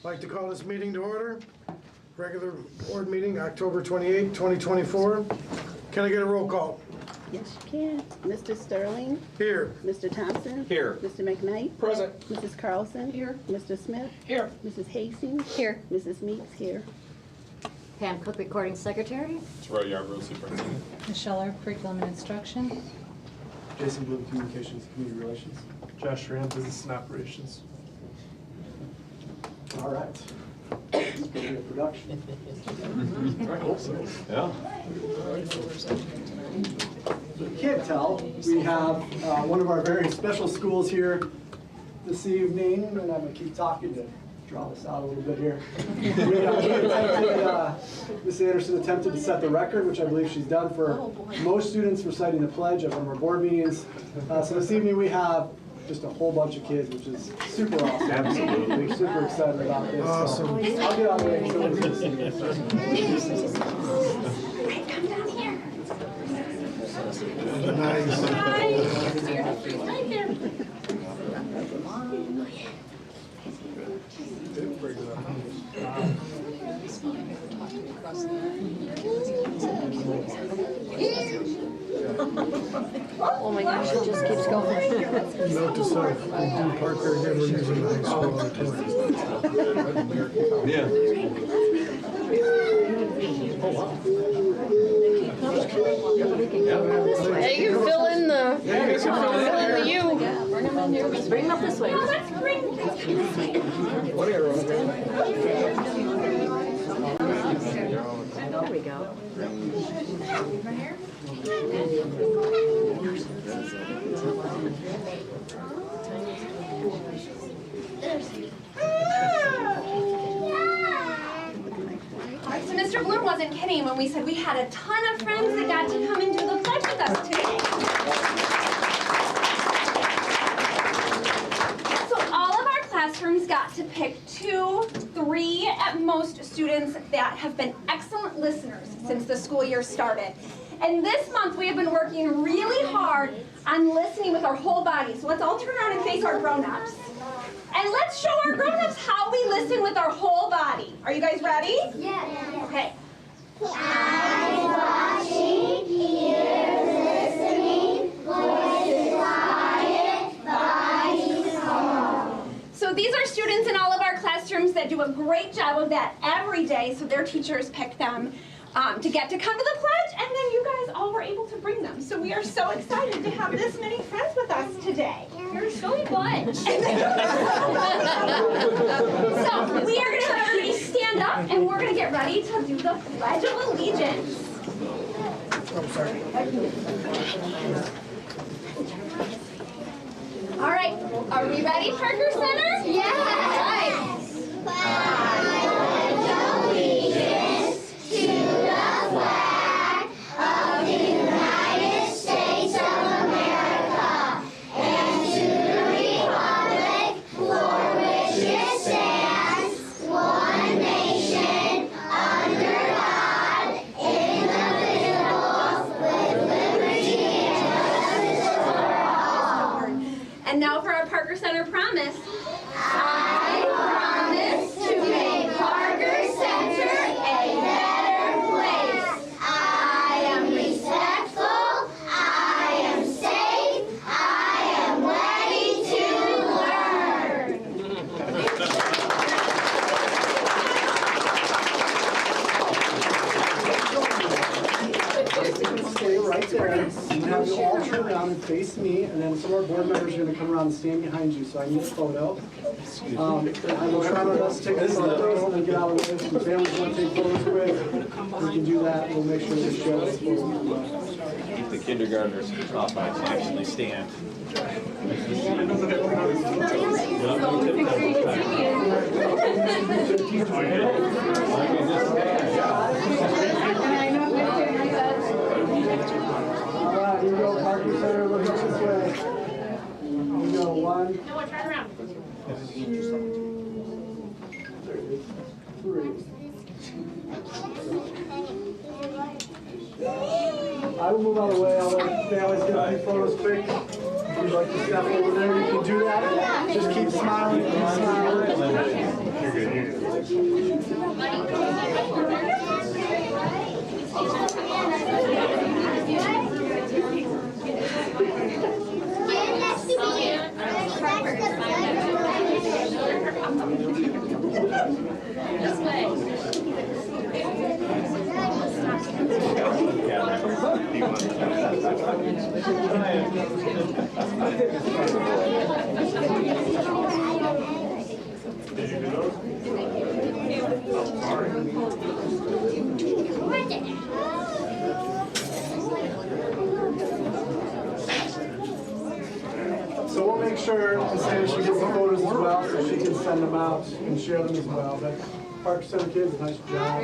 Like to call this meeting to order. Regular board meeting, October 28, 2024. Can I get a roll call? Yes, you can. Mr. Sterling? Here. Mr. Thompson? Here. Mr. McKnight? Present. Mrs. Carlson? Here. Mr. Smith? Here. Mrs. Hastings? Here. Mrs. Meeks? Here. Pam Cook, Recording Secretary. Terrell Yarborough, Superintendent. Michelle Earp, Curriculum and Instruction. Jason Bloom, Communications and Community Relations. Josh Rand, Business and Operations. All right. Let's get into production. I hope so. Yeah. So if you can't tell, we have one of our very special schools here this evening, and I'm going to keep talking to draw this out a little bit here. Ms. Anderson attempted to set the record, which I believe she's done for most students reciting the pledge at one of our board meetings. So this evening we have just a whole bunch of kids, which is super awesome. Absolutely. We're super excited about this. Awesome. So I'll get out of the way so we can see this. Come down here. Nice. Right there. Oh my gosh, it just keeps going. Note to self, we do Parker again, we're using the high school auditorium. Yeah. Yeah, you can fill in the U. Bring them up this way. There we go. So Mr. Bloom wasn't kidding when we said we had a ton of friends that got to come and do the pledge with us today. So all of our classrooms got to pick 2, 3 at most students that have been excellent listeners since the school year started. And this month we have been working really hard on listening with our whole body. So let's all turn around and face our grown-ups. And let's show our grown-ups how we listen with our whole body. Are you guys ready? Yeah. Okay. Eyes watching, ears listening, voices quiet, bodies calm. So these are students in all of our classrooms that do a great job of that every day, so their teachers pick them to get to come to the pledge, and then you guys all were able to bring them. So we are so excited to have this many friends with us today. You're so much. So we are going to have everybody stand up, and we're going to get ready to do the Pledge of Allegiance. All right, are we ready, Parker Center? Yes. All right. Pledge allegiance to the flag of the United States of America and to the republic for which it stands, one nation, under God, indivisible, with liberty and justice for all. And now for our Parker Center promise. I promise to make Parker Center a better place. I am respectful, I am safe, I am ready to Stay right there. I'm going to have you all turn around and face me, and then some of our board members are going to come around and stand behind you, so I need a photo. I will try my best to take the photos and then get out of the way. If the families want to take photos with, we can do that. We'll make sure this shows. Keep the kindergartners off. I can actually stand. All right, here we go, Parker Center. Look up this way. Here we go. 1, Noah, turn around. 2, 3. I will move out of the way. I'll let families get a few photos quick. If you'd like to step over there, you can do that. Just keep smiling. Keep smiling. You're good. So we'll make sure to say she gets the photos as well, so she can send them out and share them as well. But Park Center kids, nice job.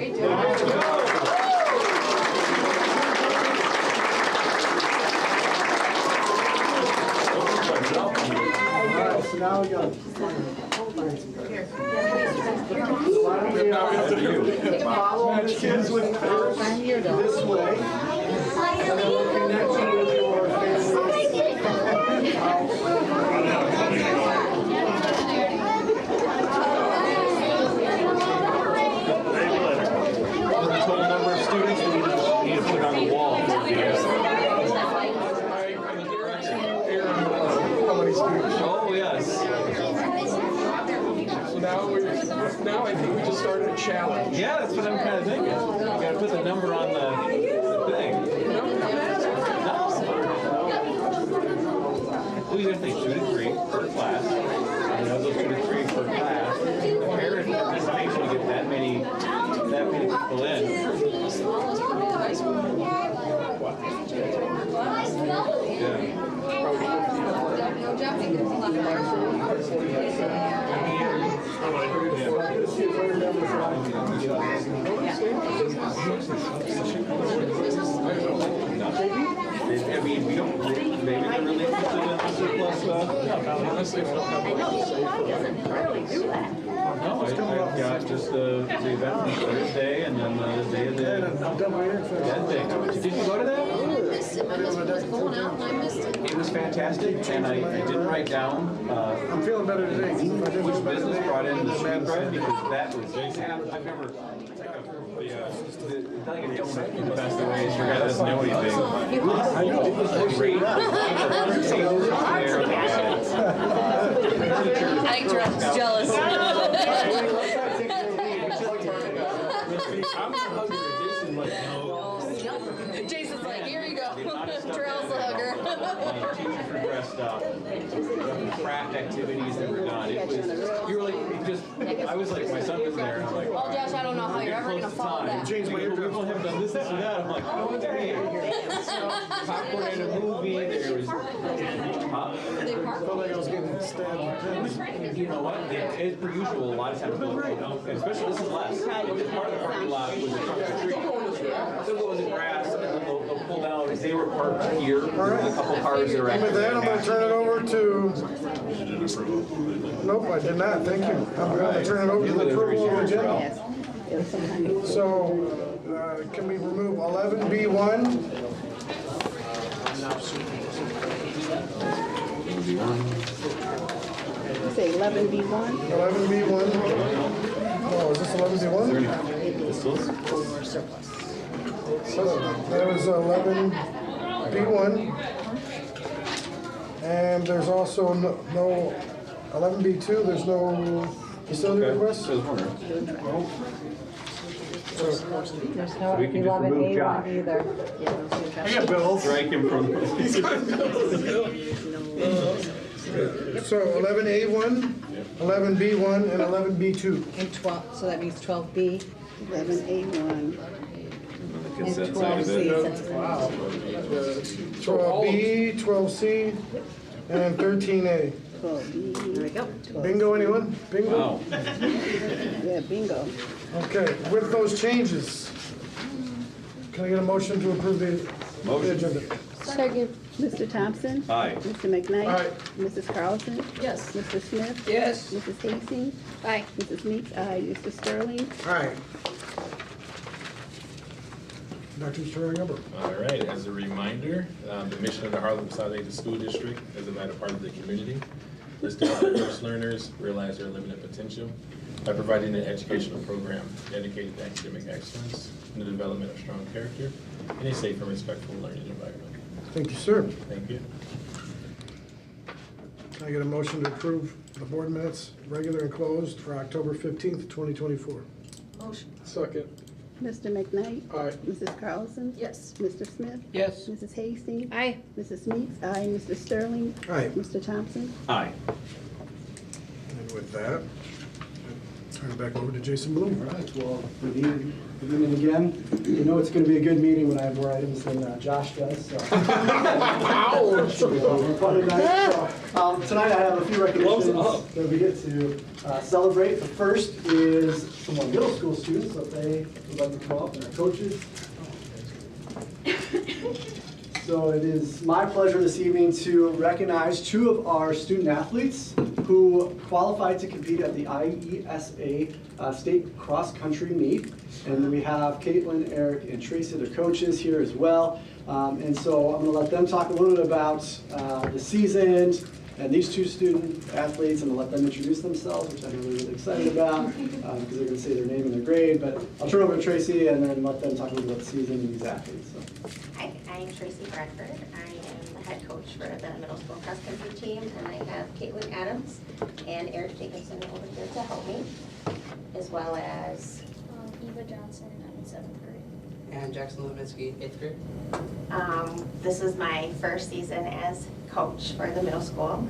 All right, so now we got. Follow the kids with pairs this way. And then we'll connect you with your The total number of students we need to put on the wall. Oh, yes. So now I think we just started a challenge. Yeah, that's what I'm kind of thinking. You gotta put the number on the thing. Well, you gotta think 2 to 3 per class. And of those 2 to 3 per class, the parent participation to get that many people in. I mean, we don't, maybe they're really interested in the surplus stuff. Honestly, I don't have what to say for that. No, I've got just the event on Thursday and then the day of the dead thing. Did you go to that? It was fantastic, and I didn't write down I'm feeling better today. which business brought in the sweet bread because that was, I've never, telling a joke in the best of ways for a guy that doesn't know anything. I know, it was great. I think Terrell's jealous. Jason's like, here you go. Terrell's the hugger. Teachers were dressed up, craft activities that were done. It was, you were like, just, I was like, my son was there, and I'm like, Oh, Josh, I don't know how you're ever gonna follow that. People have done this, and that. I'm like, oh, dang. Popcorn and a movie. There was, Felt like I was getting stabbed. you know what? As per usual, a lot of times, especially this is less. Part of the parking lot was a trunk or treat. So it was in grass, and then they'll pull down. They were parked here. There was a couple cars that were And with actually. that, I'm going to turn it over to. Nope, I did not. Thank you. I'm going to turn it over to the approval of the agenda. So, can we remove 11B1? You say 11B1? 11B1. Oh, is this 11B1? So, that was 11B1. And there's also no 11B2, there's no facility requests? So I was wondering. There's no We can just remove 11A1 Josh. either. I got bills. Strike him from. So 11A1, 11B1, and 11B2. And 12, so that means 12B 11A1. and Consent side of 12C. 12B, 12C, and 13A. 12B. There we go. Bingo, anyone? Bingo? Wow. Yeah, bingo. Okay, with those changes, can I get a motion to approve the agenda? Second. Mr. Thompson? Aye. Mr. McKnight? Aye. Mrs. Carlson? Yes. Mr. Smith? Yes. Mrs. Hastings? Aye. Mrs. Meeks? Aye. Mr. Sterling? All right. Dr. Sterling, number. All right, as a reminder, the mission of the Harlem Consolidated School District is about a part of the community. Let's help diverse learners realize their limited potential by providing an educational program dedicated to academic excellence and the development of strong character in a safe and respectful learning environment. Thank you, sir. Thank you. I get a motion to approve the board minutes, regular and closed, for October 15th, 2024. Motion. Second. Mr. McKnight? Aye. Mrs. Carlson? Yes. Mr. Smith? Yes. Mrs. Hastings? Aye. Mrs. Meeks? Aye. Mr. Sterling? Aye. Mr. Thompson? Aye. And with that, turn it back over to Jason Bloom. All right, well, good evening again. You know it's going to be a good meeting when I have more items than Josh does, so. Ouch! Tonight I have a few recognitions that we get to celebrate. The first is some more middle school students, so if they would like to come up, and our coaches. So it is my pleasure this evening to recognize two of our student athletes who qualified to compete at the IESA State Cross Country Meet. And we have Caitlin, Eric, and Tracy, their coaches, here as well. And so I'm going to let them talk a little bit about the season and these two student athletes, and I'll let them introduce themselves, which I'm really excited about, because they're going to say their name and their grade. But I'll turn over to Tracy and then let them talk a little bit about the season and these athletes. So. Hi, I'm Tracy Bradford. I am the head coach for the middle school cross country team, and I have Caitlin Adams and Eric Jacobson over here to help me, as well as Eva Johnson, I'm in 7th grade. And Jackson Levinsky, 8th grade. this is my first season as coach for the middle school.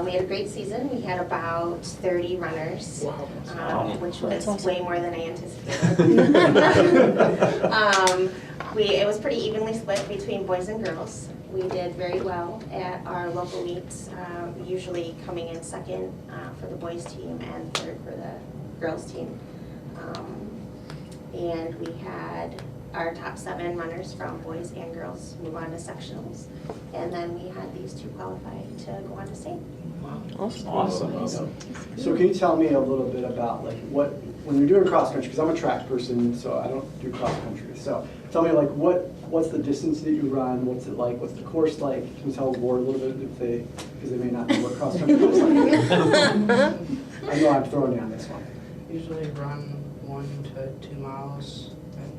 We had a great season. We had about 30 runners, which was way more than I anticipated. It was pretty evenly split between boys and girls. We did very well at our local meets, usually coming in second for the boys team and third for the girls team. And we had our top 7 runners from boys and girls move on to sectionals. And then we had these 2 qualify to go on to state. Awesome. So can you tell me a little bit about like what, when you're doing cross country, because I'm a track person, so I don't do cross country. So tell me like what's the distance that you run? What's it like? What's the course like? Can you tell the board a little bit because they may not know what cross country looks like. I know I'm throwing you on this one. Usually run 1 to 2 miles. And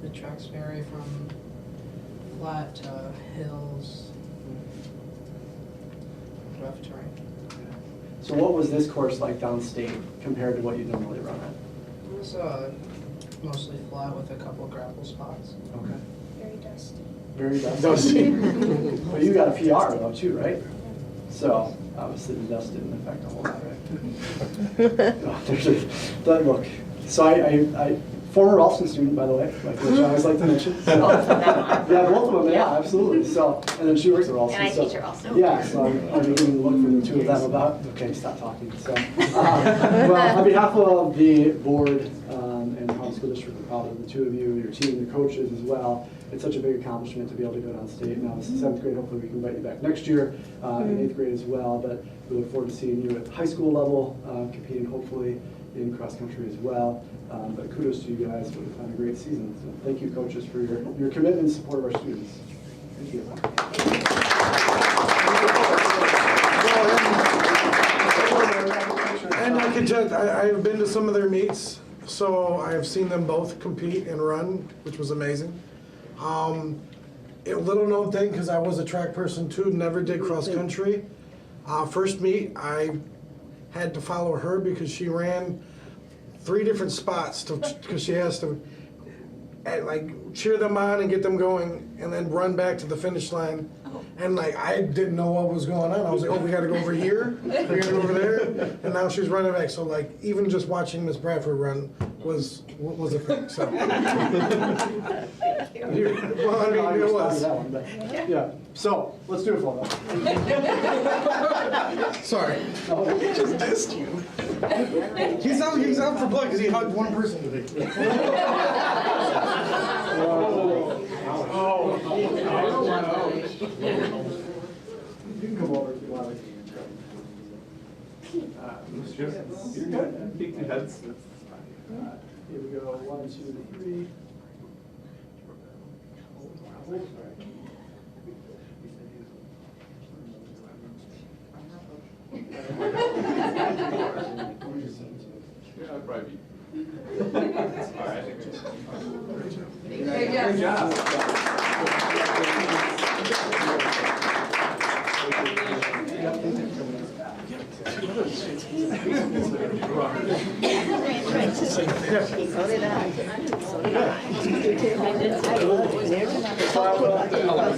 the tracks vary from flat to hills, rough terrain. So what was this course like downstate compared to what you normally run at? It was mostly flat with a couple gravel spots. Okay. Very dusty. Very dusty. But you got a PR though too, right? So obviously the dust didn't affect a whole lot, right? Look. So I former Ralston student, by the way, like which I always like to mention. So, yeah, both of them, yeah, absolutely. So, and then she works at Ralston. And I so, teach at Ralston. Yeah, so I'm beginning to look for the 2 of them about. Okay, stop talking. So, well, on behalf of the board and the Harlem School District, we're proud of the 2 of you, your team, the coaches as well. It's such a big accomplishment to be able to go down state. Now, this is 7th grade. Hopefully, we can invite you back next year in 8th grade as well. But we look forward to seeing you at high school level, competing hopefully in cross country as well. But kudos to you guys for a great season. So thank you, coaches, for your commitment and support of our students. Thank you. And I can tell, I've been to some of their meets, so I have seen them both compete and run, which was amazing. A little known thing, because I was a track person too, never did cross country. First meet, I had to follow her because she ran 3 different spots because she has to like cheer them on and get them going and then run back to the finish line. And like I didn't know what was going on. I was like, oh, we gotta go over here, we gotta go over there. And now she's running back. So like even just watching Miss Bradford run was a thing. So well, I mean, it was. Yeah. So let's do it for them. Sorry. He just dissed you. He's out for blood because he hugged one person today. You can come over if you want. You're good. Peek your heads. Here we go. 1, 2, 3. Yeah, I'd probably be. Great job. Good job.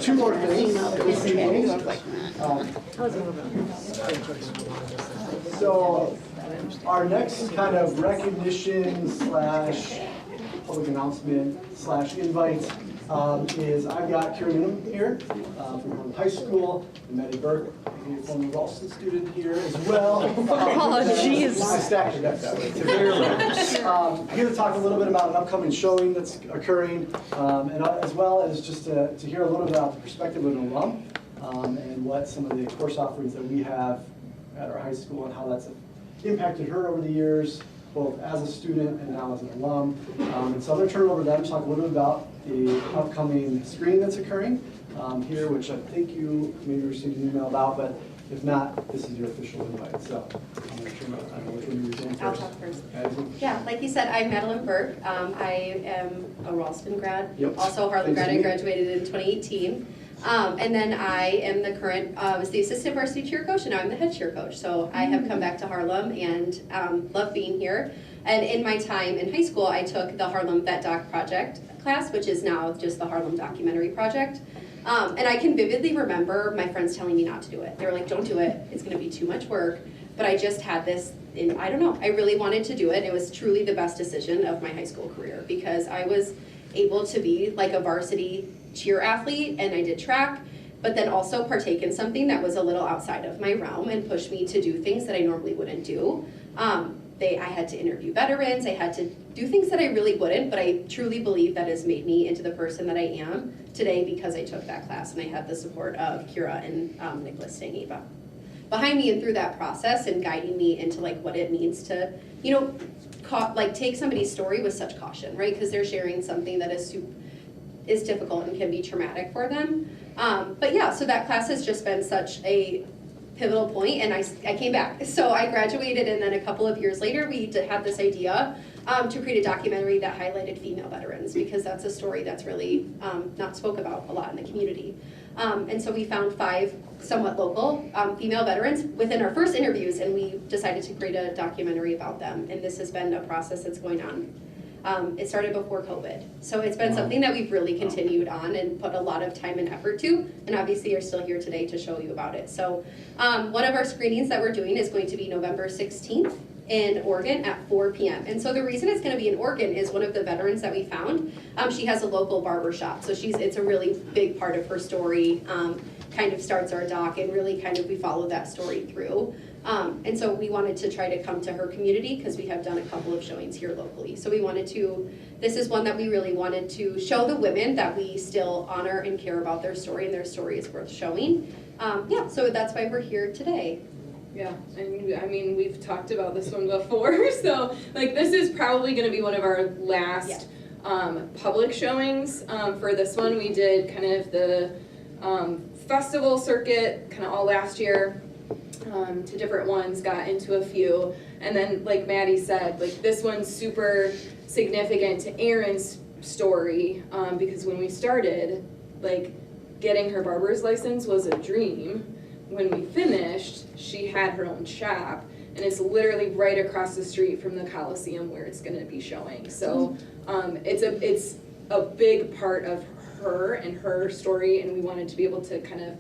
Two more things this evening. So our next kind of recognition slash public announcement slash invite is I've got Karen Ingham here from Harlem High School, and Maddie Burke, a former Ralston student here as well. Oh, jeez. I stacked your deck that way. Here to talk a little bit about an upcoming showing that's occurring, and as well as just to hear a little bit about the perspective of an alum and what some of the course offerings that we have at our high school and how that's impacted her over the years, both as a student and now as an alum. And so I'm going to turn it over to them to talk a little bit about the upcoming screening that's occurring here, which I think you maybe received an email about, but if not, this is your official invite. So I'm going to turn it over to you. I'll talk first. Yeah, like you said, I'm Madeline Burke. I am a Ralston grad, also a Harlem grad. I graduated in 2018. And then I am the current, was the assistant varsity cheer coach, and now I'm the head cheer coach. So I have come back to Harlem and love being here. And in my time in high school, I took the Harlem Vet Doc Project class, which is now just the Harlem Documentary Project. And I can vividly remember my friends telling me not to do it. They were like, don't do it, it's gonna be too much work. But I just had this, I don't know, I really wanted to do it. It was truly the best decision of my high school career because I was able to be like a varsity cheer athlete, and I did track, but then also partake in something that was a little outside of my realm and pushed me to do things that I normally wouldn't do. I had to interview veterans, I had to do things that I really wouldn't, but I truly believe that has made me into the person that I am today because I took that class and I had the support of Kira and Nicholas Stangiva behind me and through that process and guiding me into like what it means to, you know, take somebody's story with such caution, right? Because they're sharing something that is difficult and can be traumatic for them. But yeah, so that class has just been such a pivotal point, and I came back. So I graduated, and then a couple of years later, we had this idea to create a documentary that highlighted female veterans, because that's a story that's really not spoke about a lot in the community. And so we found 5 somewhat local female veterans within our first interviews, and we decided to create a documentary about them. And this has been a process that's going on. It started before COVID. So it's been something that we've really continued on and put a lot of time and effort to, and obviously you're still here today to show you about it. So one of our screenings that we're doing is going to be November 16th in Oregon at 4 p.m. And so the reason it's gonna be in Oregon is one of the veterans that we found, she has a local barber shop. So it's a really big part of her story, kind of starts our doc, and really kind of we follow that story through. And so we wanted to try to come to her community because we have done a couple of showings here locally. So we wanted to, this is one that we really wanted to show the women that we still honor and care about their story, and their story is worth showing. Yeah, so that's why we're here today. Yeah, and I mean, we've talked about this one before, so like this is probably gonna be one of our last public showings. For this one, we did kind of the festival circuit kind of all last year. To different ones, got into a few, and then like Maddie said, like this one's super significant to Erin's story, because when we started, like getting her barber's license was a dream. When we finished, she had her own shop, and it's literally right across the street from the Coliseum where it's going to be showing. So it's a big part of her and her story, and we wanted to be able to kind of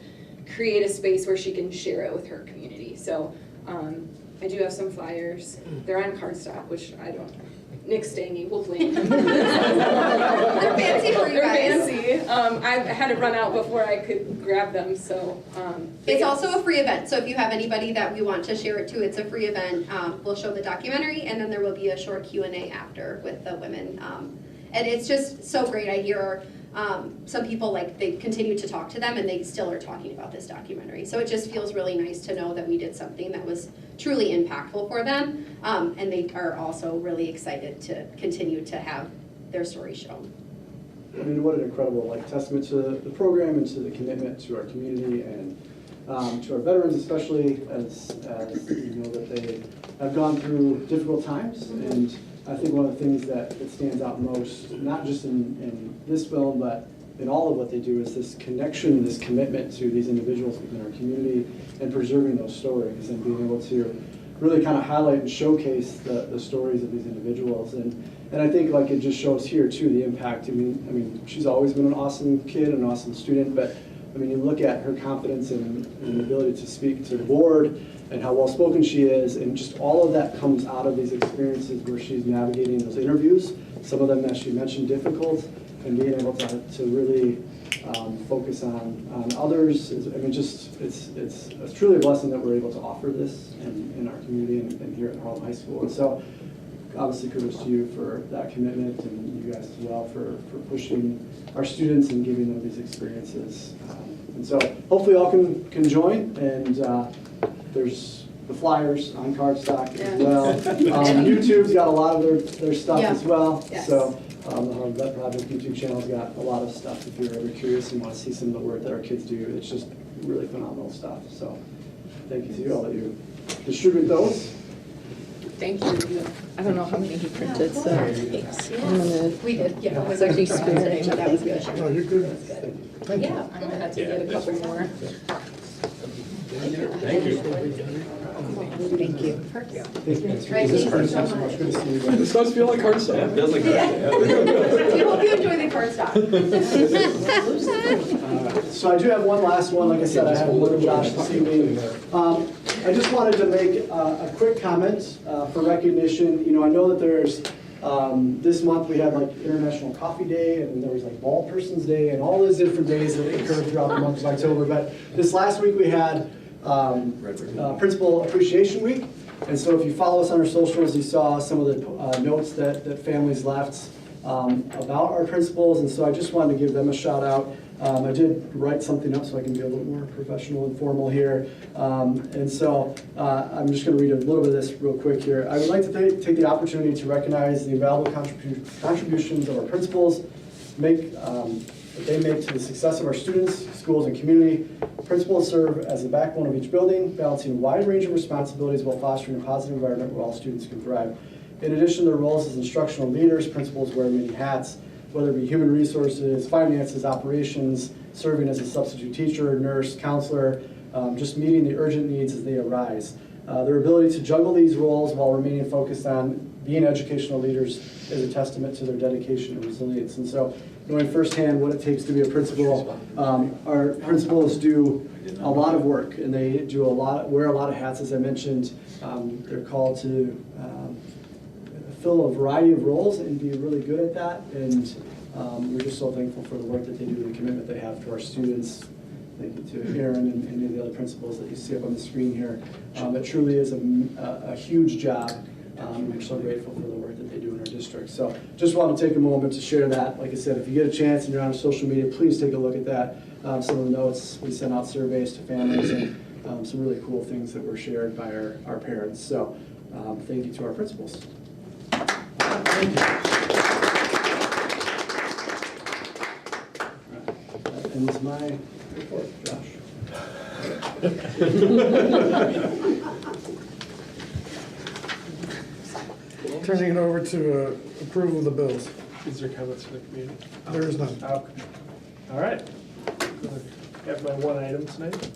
create a space where she can share it with her community. So I do have some flyers. They're on cardstock, which I don't know. Nick Stangy will blame. They're fancy for you guys. They're fancy. I had to run out before I could grab them, so. It's also a free event, so if you have anybody that we want to share it to, it's a free event. We'll show the documentary, and then there will be a short Q&A after with the women. And it's just so great. I hear some people, like, they continue to talk to them and they still are talking about this documentary. So it just feels really nice to know that we did something that was truly impactful for them. And they are also really excited to continue to have their story shown. I mean, what an incredible testament to the program and to the commitment to our community and to our veterans, especially as you know that they have gone through difficult times. And I think one of the things that stands out most, not just in this film, but in all of what they do is this connection, this commitment to these individuals within our community and preserving those stories and being able to really kind of highlight and showcase the stories of these individuals. And I think like it just shows here too, the impact. I mean, she's always been an awesome kid, an awesome student, but I mean, you look at her confidence and the ability to speak to the board and how well-spoken she is, and just all of that comes out of these experiences where she's navigating those interviews, some of them, as she mentioned, difficult, and being able to really focus on others. I mean, just it's truly a blessing that we're able to offer this in our community and here at Harlem High School. And so, obviously, kudos to you for that commitment, and you guys as well for pushing our students and giving them these experiences. And so, hopefully, all can join. And there's the flyers on cardstock as well. YouTube's got a lot of their stuff as well. Yes. So. The Vet Project YouTube channel's got a lot of stuff if you're ever curious and want to see some of the work that our kids do. It's just really phenomenal stuff. So thank you to you all that you distribute those. Thank you. I don't know how many he printed, so I'm gonna. We did, yeah. It was actually spearheading. That was good. Oh, you're good. Thank you. I'm gonna have to get a couple more. Thank you. Thank you. Right, thank you so much. Good to see you guys. This does feel like hard Yeah, stuff. it feels like that. We hope you enjoy the card stock. So I do have one last one. Like I said, I have more than Josh this evening. I just wanted to make a quick comment for recognition. You know, I know that there's this month we had like International Coffee Day, and there was like Bald Person's Day, and all those different days that occur throughout the month of October. But this last week we had Principal Appreciation Week. And so if you follow us on our socials, you saw some of the notes that families left about our principals. And so I just wanted to give them a shout out. I did write something up so I can be a little more professional and formal here. And so I'm just going to read a little bit of this real quick here. I would like to take the opportunity to recognize the invaluable contributions of our principals that they make to the success of our students, schools, and community. Principals serve as the backbone of each building, balancing a wide range of responsibilities while fostering a positive environment where all students can thrive. In addition to their roles as instructional leaders, principals wear many hats, whether it be human resources, finances, operations, serving as a substitute teacher, nurse, counselor, just meeting the urgent needs as they arise. Their ability to juggle these roles while remaining focused on being educational leaders is a testament to their dedication and resilience. And so, knowing firsthand what it takes to be a principal, our principals do a lot of work, and they do wear a lot of hats, as I mentioned. They're called to fill a variety of roles and be really good at that. And we're just so thankful for the work that they do and the commitment they have to our students. Thank you to Aaron and any of the other principals that you see up on the screen here. It truly is a huge job. We're so grateful for the work that they do in our district. So just want to take a moment to share that. Like I said, if you get a chance and you're on social media, please take a look at that. Some of the notes, we sent out surveys to families and some really cool things that were shared by our parents. So thank you to our principals. Thank you. That ends my report, Josh. Turning it over to approval of the bills. Is there comments from the community? There is none. Okay. All right. I have my one item tonight.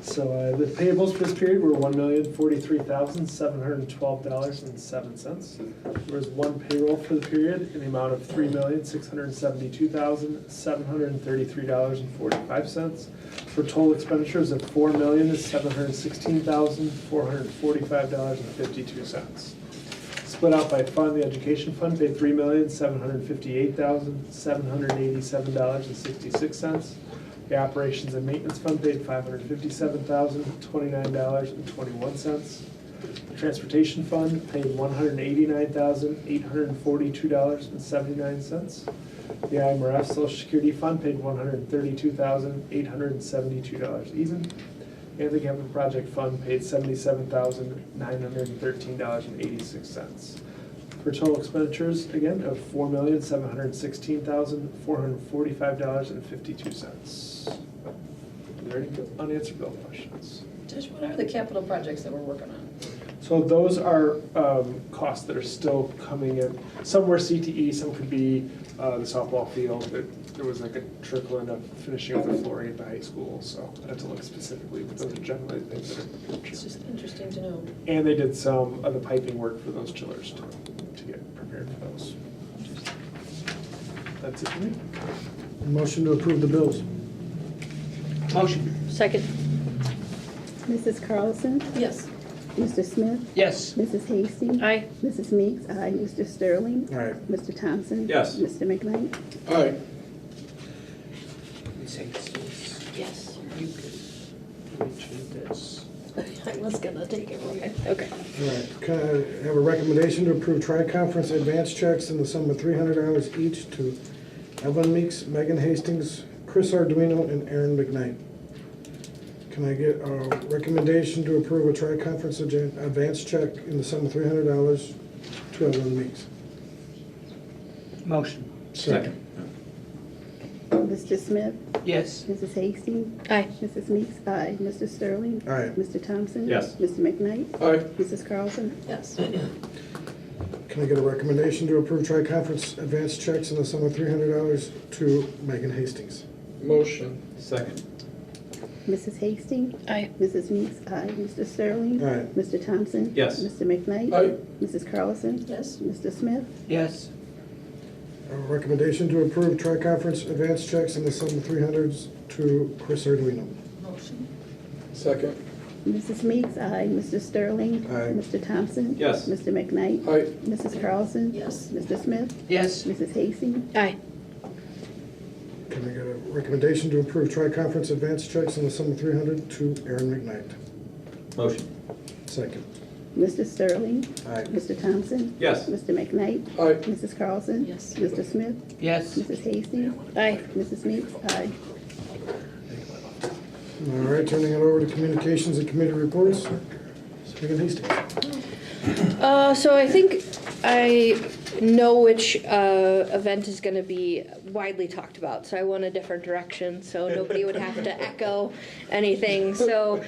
So the payables for this period were $1,043,712.07. There was one payroll for the period in the amount of $3,672,733.45 for total expenditures of $4,716,445.52. Split out by fund, the education fund paid $3,758,787.66. The operations and maintenance fund paid $557,029.21. The transportation fund paid $189,842.79. The IMRF Social Security fund paid $132,872 even. And the capital project fund paid $77,913.86. For total expenditures, again, of $4,716,445.52. Are there any unanswered bill questions? Josh, what are the capital projects that we're working on? So those are costs that are still coming in. Some were CTE, some could be the softball field. there was like a trickling of finishing up the flooring at the high school, so I'd have to look specifically, but those are generally things that are. It's just interesting to know. And they did some of the piping work for those chillers to get prepared for those. That's it for me. Motion to approve the bills. Motion. Second. Mrs. Carlson? Yes. Mr. Smith? Yes. Mrs. Hastings? Aye. Mrs. Meeks? Aye. Mr. Sterling? Aye. Mr. Thompson? Yes. Mr. McKnight? Aye. Yes. You could change this. I was gonna take it from you. Okay. All right, can I have a recommendation to approve tri-conference advance checks in the sum of $300 each to Evan Meeks, Megan Hastings, Chris Arduino, and Aaron McKnight? Can I get a recommendation to approve a tri-conference advance check in the sum of $300 to Evan Meeks? Motion. Second. Mr. Smith? Yes. Mrs. Hastings? Aye. Mrs. Meeks? Aye. Mr. Sterling? Aye. Mr. Thompson? Yes. Mr. McKnight? Aye. Mrs. Carlson? Yes. Can I get a recommendation to approve tri-conference advance checks in the sum of $300 to Megan Hastings? Motion. Second. Mrs. Hastings? Aye. Mrs. Meeks? Aye. Mr. Sterling? Aye. Mr. Thompson? Yes. Mr. McKnight? Aye. Mrs. Carlson? Yes. Mr. Smith? Yes. A recommendation to approve tri-conference advance checks in the sum of $300 to Chris Arduino. Motion. Second. Mrs. Meeks? Aye. Mr. Sterling? Aye. Mr. Thompson? Yes. Mr. McKnight? Aye. Mrs. Carlson? Yes. Mr. Smith? Yes. Mrs. Hastings? Aye. Can I get a recommendation to approve tri-conference advance checks in the sum of $300 to Aaron McKnight? Motion. Second. Mr. Sterling? Aye. Mr. Thompson? Yes. Mr. McKnight? Aye. Mrs. Carlson? Yes. Mr. Smith? Yes. Mrs. Hastings? Aye. Mrs. Meeks? Aye. All right, turning it over to communications and committee reports. Megan Hastings. So I think I know which event is going to be widely talked about, so I went a different direction so nobody would have to echo anything. So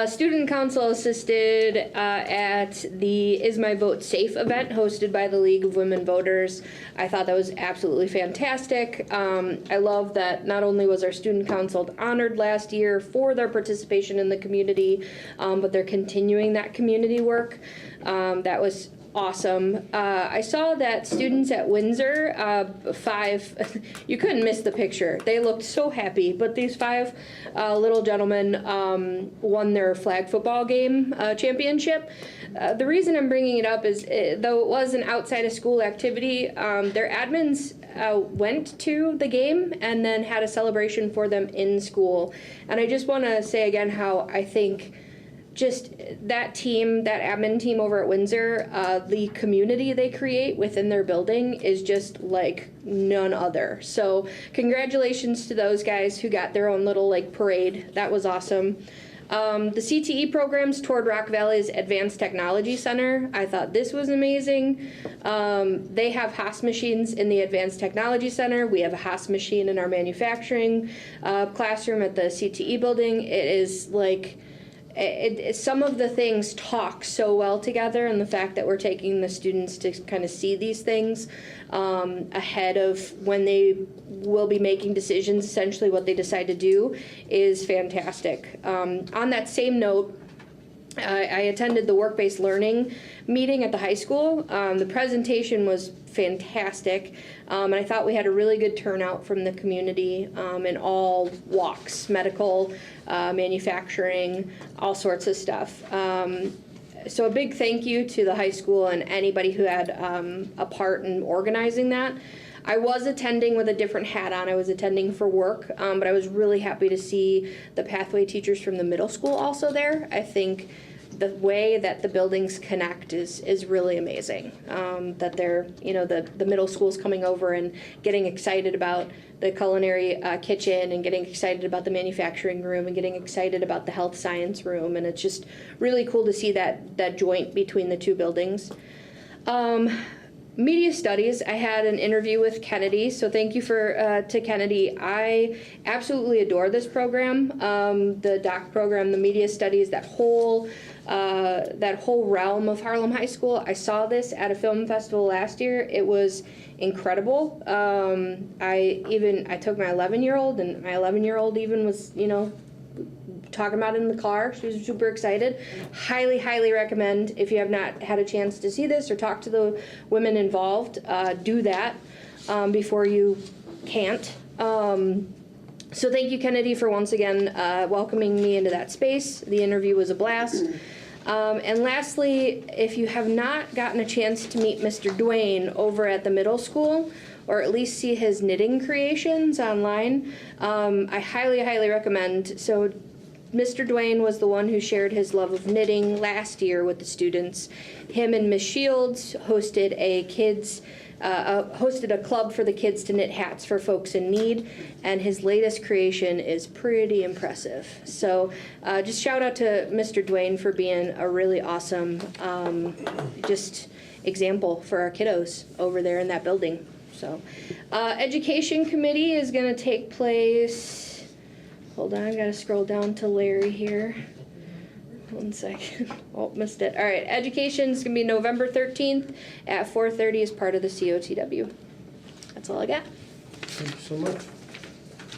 student council assisted at the Is My Vote Safe event hosted by the League of Women Voters. I thought that was absolutely fantastic. I love that not only was our student council honored last year for their participation in the community, but they're continuing that community work. That was awesome. I saw that students at Windsor, 5, you couldn't miss the picture. They looked so happy, but these 5 little gentlemen won their flag football game championship. The reason I'm bringing it up is, though it was an outside of school activity, their admins went to the game and then had a celebration for them in school. And I just want to say again how I think just that team, that admin team over at Windsor, the community they create within their building is just like none other. So congratulations to those guys who got their own little like parade. That was awesome. The CTE programs toured Rock Valley's Advanced Technology Center. I thought this was amazing. They have Haas machines in the Advanced Technology Center. We have a Haas machine in our manufacturing classroom at the CTE building. It is like, some of the things talk so well together, and the fact that we're taking the students to kind of see these things ahead of when they will be making decisions, essentially what they decide to do, is fantastic. On that same note, I attended the work-based learning meeting at the high school. The presentation was fantastic, and I thought we had a really good turnout from the community in all walks, medical, manufacturing, all sorts of stuff. So a big thank you to the high school and anybody who had a part in organizing that. I was attending with a different hat on. I was attending for work, but I was really happy to see the Pathway teachers from the middle school also there. I think the way that the buildings connect is really amazing. That they're, the middle school's coming over and getting excited about the culinary kitchen and getting excited about the manufacturing room and getting excited about the health science room. And it's just really cool to see that joint between the two buildings. Media Studies, I had an interview with Kennedy, so thank you to Kennedy. I absolutely adore this program, the doc program, the Media Studies, that whole that whole realm of Harlem High School. I saw this at a film festival last year. It was incredible. I took my 11-year-old, and my 11-year-old even was, talking about it in the car. She was super excited. Highly, highly recommend, if you have not had a chance to see this or talk to the women involved, do that before you can't. So thank you, Kennedy, for once again welcoming me into that space. The interview was a blast. And lastly, if you have not gotten a chance to meet Mr. Dwayne over at the middle school, or at least see his knitting creations online, I highly, highly recommend. So Mr. Dwayne was the one who shared his love of knitting last year with the students. Him and Miss Shields hosted a club for the kids to knit hats for folks in need, and his latest creation is pretty impressive. So just shout out to Mr. Dwayne for being a really awesome just example for our kiddos over there in that building. So education committee is going to take place, hold on, I gotta scroll down to Larry here. 1 second. Oh, missed it. All right, education is gonna be November 13th at 4:30 as part of the COTW. That's all I got. Thank you so much.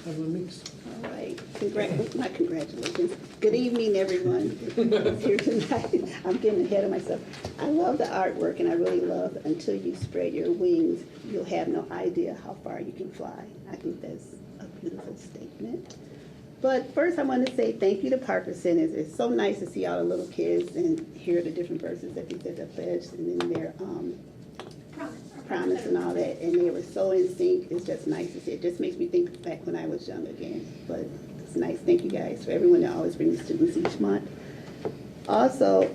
Have a mix. All right, my congratulations. Good evening, everyone here tonight. I'm getting ahead of myself. I love the artwork, and I really love until you spread your wings, you'll have no idea how far you can fly. I think that's a beautiful statement. But first, I want to say thank you to Parker Centers. It's so nice to see all the little kids and hear the different verses that they said the pledge and then their promise and all that. And they were so in sync. It's just nice to see. It just makes me think back when I was young again. But it's nice. Thank you guys for everyone that always brings students each month. Also,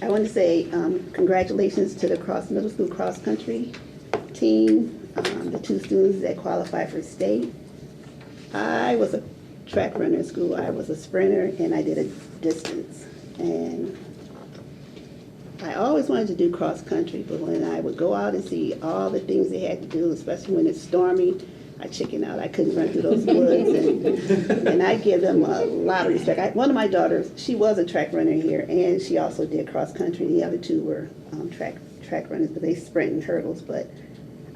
I want to say congratulations to the Middle School cross country team, the 2 students that qualified for state. I was a track runner in school. I was a sprinter, and I did a distance. And I always wanted to do cross country, but when I would go out and see all the things they had to do, especially when it's stormy, I chicken out. I couldn't run through those woods, and I give them a lot of respect. One of my daughters, she was a track runner here, and she also did cross country. The other 2 were track runners, but they sprint and hurdles. But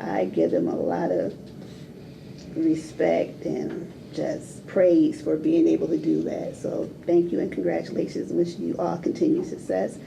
I give them a lot of respect and just praise for being able to do that. So thank you and congratulations. Wish you all continued success.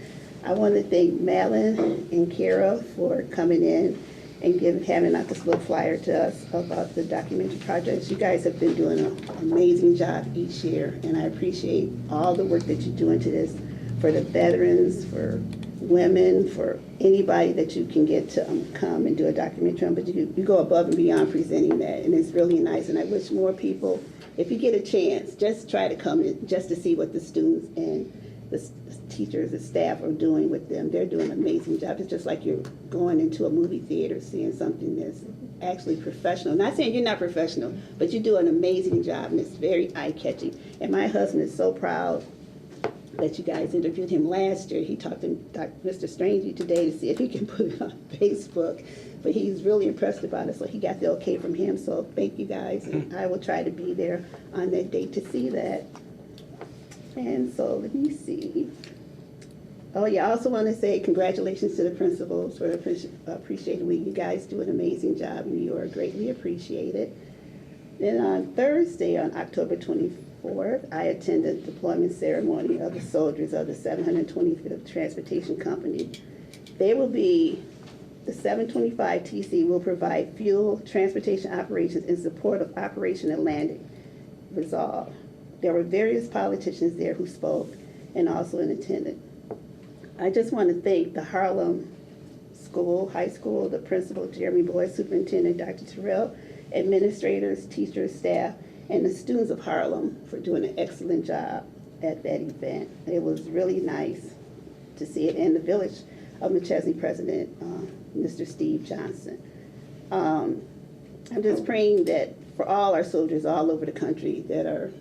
I want to thank Madeline and Kara for coming in and having out this little flyer to us about the documentary projects. You guys have been doing an amazing job each year, and I appreciate all the work that you do into this for the veterans, for women, for anybody that you can get to come and do a documentary on, but you go above and beyond presenting that, and it's really nice. And I wish more people, if you get a chance, just try to come in just to see what the students and the teachers, the staff are doing with them. They're doing an amazing job. It's just like you're going into a movie theater seeing something that's actually professional. Not saying you're not professional, but you do an amazing job, and it's very eye-catching. And my husband is so proud that you guys interviewed him last year. He talked to Mr. Strangey today to see if he can put it on Facebook, but he's really impressed about it, so he got the okay from him. So thank you guys, and I will try to be there on that date to see that. And so let me see. Oh yeah, I also want to say congratulations to the principals for the Appreciated Week. You guys do an amazing job, and you are greatly appreciated. Then on Thursday, on October 24th, I attended the deployment ceremony of the soldiers of the 725th Transportation Company. They will be, the 725 TC will provide fuel, transportation operations in support of Operation Atlantic Resolve. There were various politicians there who spoke and also in attendance. I just want to thank the Harlem High School, the principal, Jeremy Boyd, superintendent, Dr. Terrell, administrators, teachers, staff, and the students of Harlem for doing an excellent job at that event. It was really nice to see it, and the Village of McChesney president, Mr. Steve Johnson. I'm just praying that for all our soldiers all over the country that are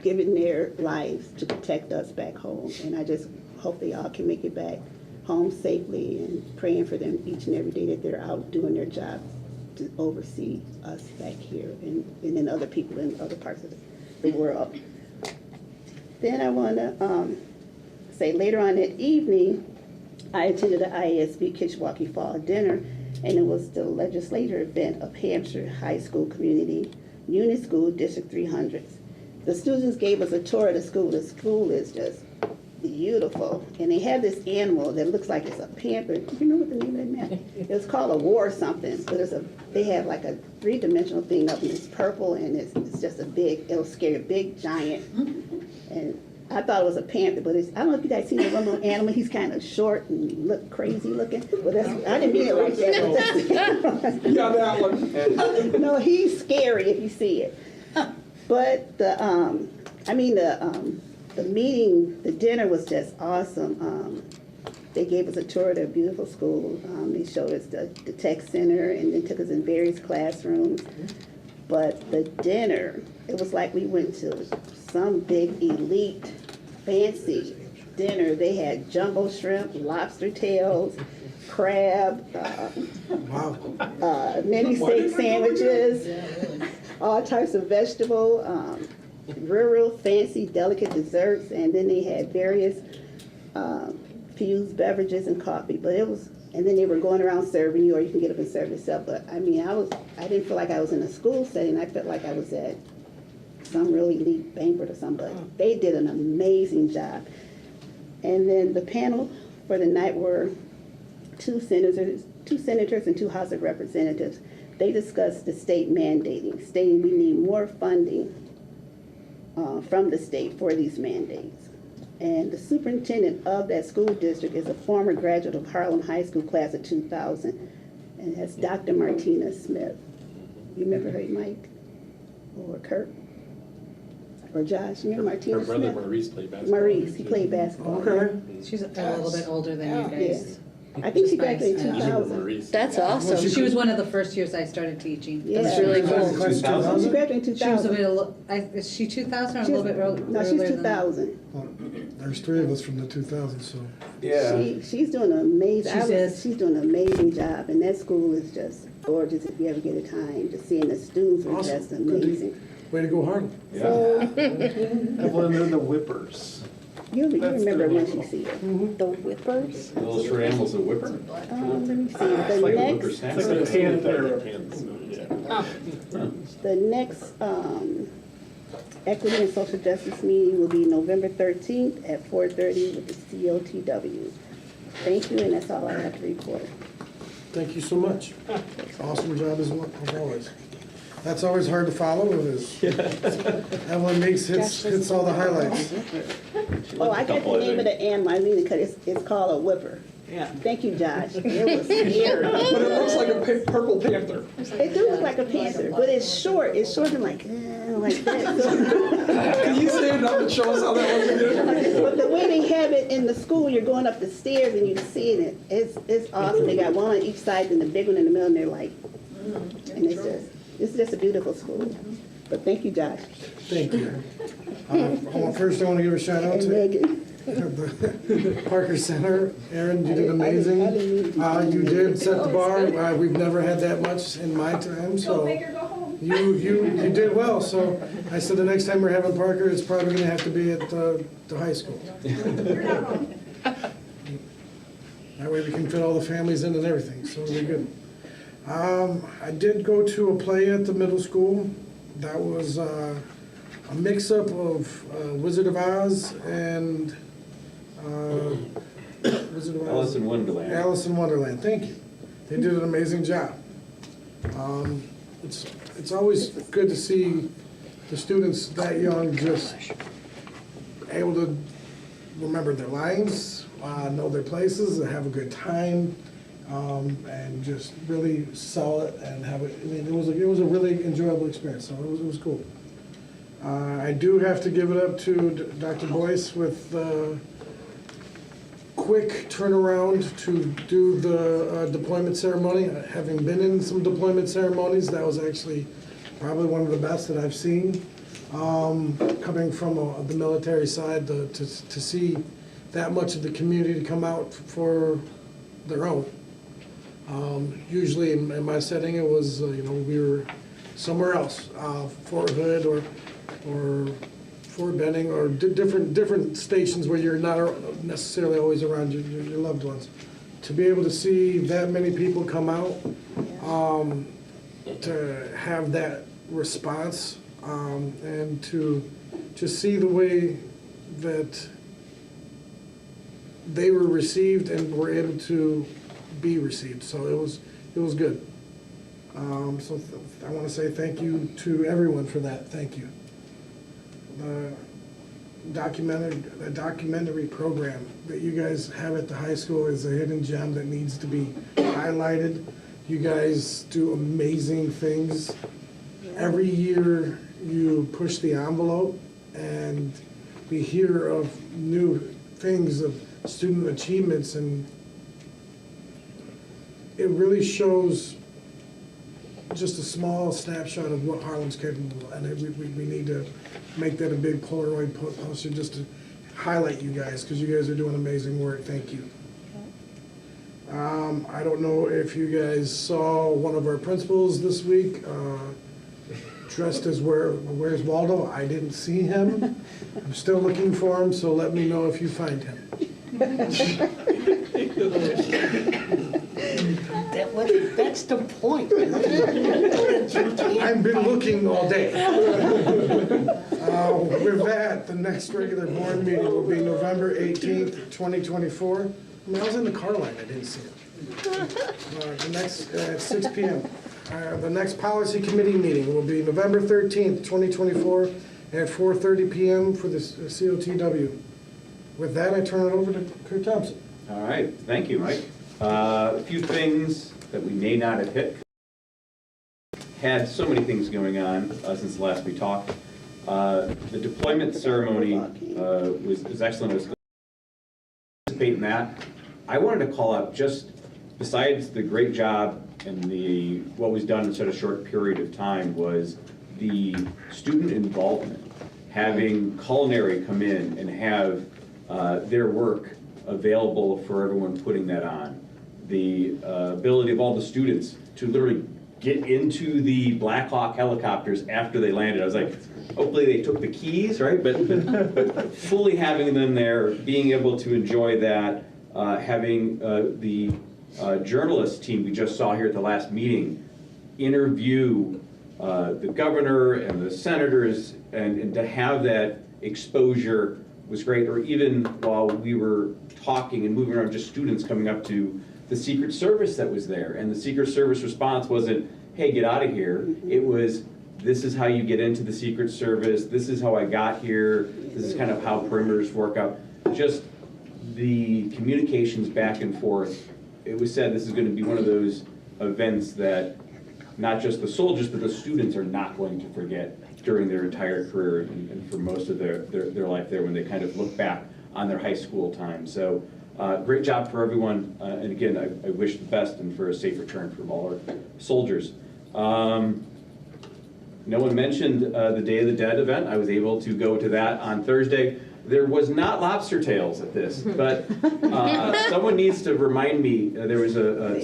giving their lives to protect us back home, and I just hope they all can make it back home safely, and praying for them each and every day that they're out doing their jobs to oversee us back here and then other people in other parts of the world. Then I want to say later on that evening, I attended the IASB Kishwaukee Fall Dinner, and it was the legislature event of Hampshire High School Community Unit School District 300s. The students gave us a tour of the school. The school is just beautiful, and they have this animal that looks like it's a panther. Do you know what the name of that man? It's called a war something, but they have like a three-dimensional thing up, and it's purple, and it's just it'll scare a big giant. And I thought it was a panther, but I don't know if you guys seen the one little animal. He's kind of short and look crazy looking. Well, I didn't mean it like that. Yeah, that one. No, he's scary if you see it. But the meeting, the dinner was just awesome. They gave us a tour of their beautiful school. They showed us the tech center and then took us in various classrooms. But the dinner, it was like we went to some big elite fancy dinner. They had jumbo shrimp, lobster tails, crab, mini steak sandwiches, all types of vegetable, real fancy, delicate desserts, and then they had various fused beverages and coffee. But and then they were going around serving you, or you can get up and serve yourself. But I mean, I didn't feel like I was in a school setting. I felt like I was at some really elite banquet or something. But they did an amazing job. And then the panel for the night were two senators and two House of Representatives. They discussed the state mandating, stating we need more funding from the state for these mandates. And the superintendent of that school district is a former graduate of Harlem High School class of 2000, and that's Dr. Martina Smith. You remember her, Mike? Or Kurt? Or Josh? You remember Martina Her Smith? brother Maurice played basketball. Maurice, he played basketball. Okay. She's a little bit older than you guys. I think she Which is graduated in nice. 2000. That's awesome. She was one of the first years I started teaching. Yeah. That's really cool. Class of She 2000? graduated in She was a 2000. bit, is she 2000 or a little bit earlier? No, she's 2000. Well, there's three of us from the 2000s, so. She's doing an amazing. She is. She's doing an amazing job, and that school is just gorgeous. If you ever get a time, just seeing the students are Awesome. just Good to- amazing. Way to go, Harlem. So Evelyn, they're the whippers. you remember when you see it. The whippers? Those short animals, a whipper? Let me see. It's like a whipper snack. It's like a panther. The next Equity and Social Justice meeting will be November 13th at 4:30 with the COTW. Thank you, and that's all I have to report. Thank you so much. Awesome job as always. That's always hard to follow. Evelyn hits all the highlights. Oh, I got the name of the animal. I mean, because it's called a whipper. Yeah. Thank you, Josh. It was scary. But it looks like a purple panther. It do look like a panther, but it's short. It's short and like that. Can you stand up and show us how that was again? But the way they have it in the school, you're going up the stairs and you're seeing it. It's awesome. They got one on each side and the big one in the middle, and they're like, and it's just a beautiful school. But thank you, Josh. Thank you. First, I want to give a shout out And to Megan. the Parker Center. Aaron, you did amazing. You did set the bar. We've never had that much in my time, so you did well. So I said the next time we're having Parker, it's probably going to have to be at the high school. That way we can fit all the families in and everything, so it'll be good. I did go to a play at the middle school. That was a mix-up of Wizard of Oz and Wizard of Oz. Alice in Wonderland. Alice in Wonderland, thank you. They did an amazing job. It's always good to see the students that young just able to remember their lines, know their places, and have a good time, and just really sell it and have it. I mean, it was a really enjoyable experience. So it was cool. I do have to give it up to Dr. Boyce with the quick turnaround to do the deployment ceremony. Having been in some deployment ceremonies, that was actually probably one of the best that I've seen. Coming from the military side, to see that much of the community come out for their own. Usually in my setting, it was, we were somewhere else, Fort Hood or Fort Benning or different stations where you're not necessarily always around your loved ones. To be able to see that many people come out, to have that response, and to see the way that they were received and were able to be received. So it was good. So I want to say thank you to everyone for that. Thank you. The documentary program that you guys have at the high school is a hidden gem that needs to be highlighted. You guys do amazing things. Every year you push the envelope, and we hear of new things, of student achievements, and it really shows just a small snapshot of what Harlem's capable of, and we need to make that a big Polaroid poster just to highlight you guys, because you guys are doing amazing work. Thank you. I don't know if you guys saw one of our principals this week dressed as Where's Waldo? I didn't see him. I'm still looking for him, so let me know if you find him. That's the point. I've been looking all day. With that, the next regular board meeting will be November 18th, 2024. I mean, I was in the car line, I didn't see it. The next, at 6 p.m. The next policy committee meeting will be November 13th, 2024 at 4:30 p.m. for the COTW. With that, I turn it over to Kurt Thompson. All right, thank you, Mike. A few things that we may not have hit. Had so many things going on since the last we talked. The deployment ceremony was excellent. I was participating in that. I wanted to call out, just besides the great job and what was done in such a short period of time, was the student involvement. Having culinary come in and have their work available for everyone putting that on. The ability of all the students to literally get into the Black Hawk helicopters after they landed. I was like, hopefully they took the keys, right? But fully having them there, being able to enjoy that, having the journalist team we just saw here at the last meeting interview the governor and the senators, and to have that exposure was great. Or even while we were talking and moving around, just students coming up to the Secret Service that was there, and the Secret Service response wasn't, hey, get out of here. It was, this is how you get into the Secret Service, this is how I got here, this is kind of how perimeters work out. Just the communications back and forth. It was said this is going to be one of those events that not just the soldiers, but the students are not going to forget during their entire career and for most of their life there, when they kind of look back on their high school time. So great job for everyone, and again, I wish the best and for a safe return from all our soldiers. No one mentioned the Day of the Dead event. I was able to go to that on Thursday. There was not lobster tails at this, but someone needs to remind me. There was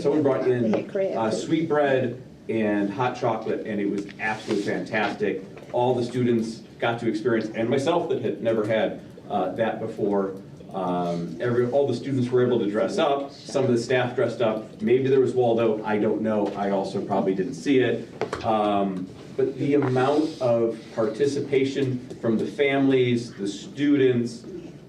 someone brought in sweet bread and hot chocolate, and it was absolutely fantastic. All the students got to experience, and myself that had never had that before. All the students were able to dress up. Some of the staff dressed up. Maybe there was Waldo. I don't know. I also probably didn't see it. But the amount of participation from the families, the students,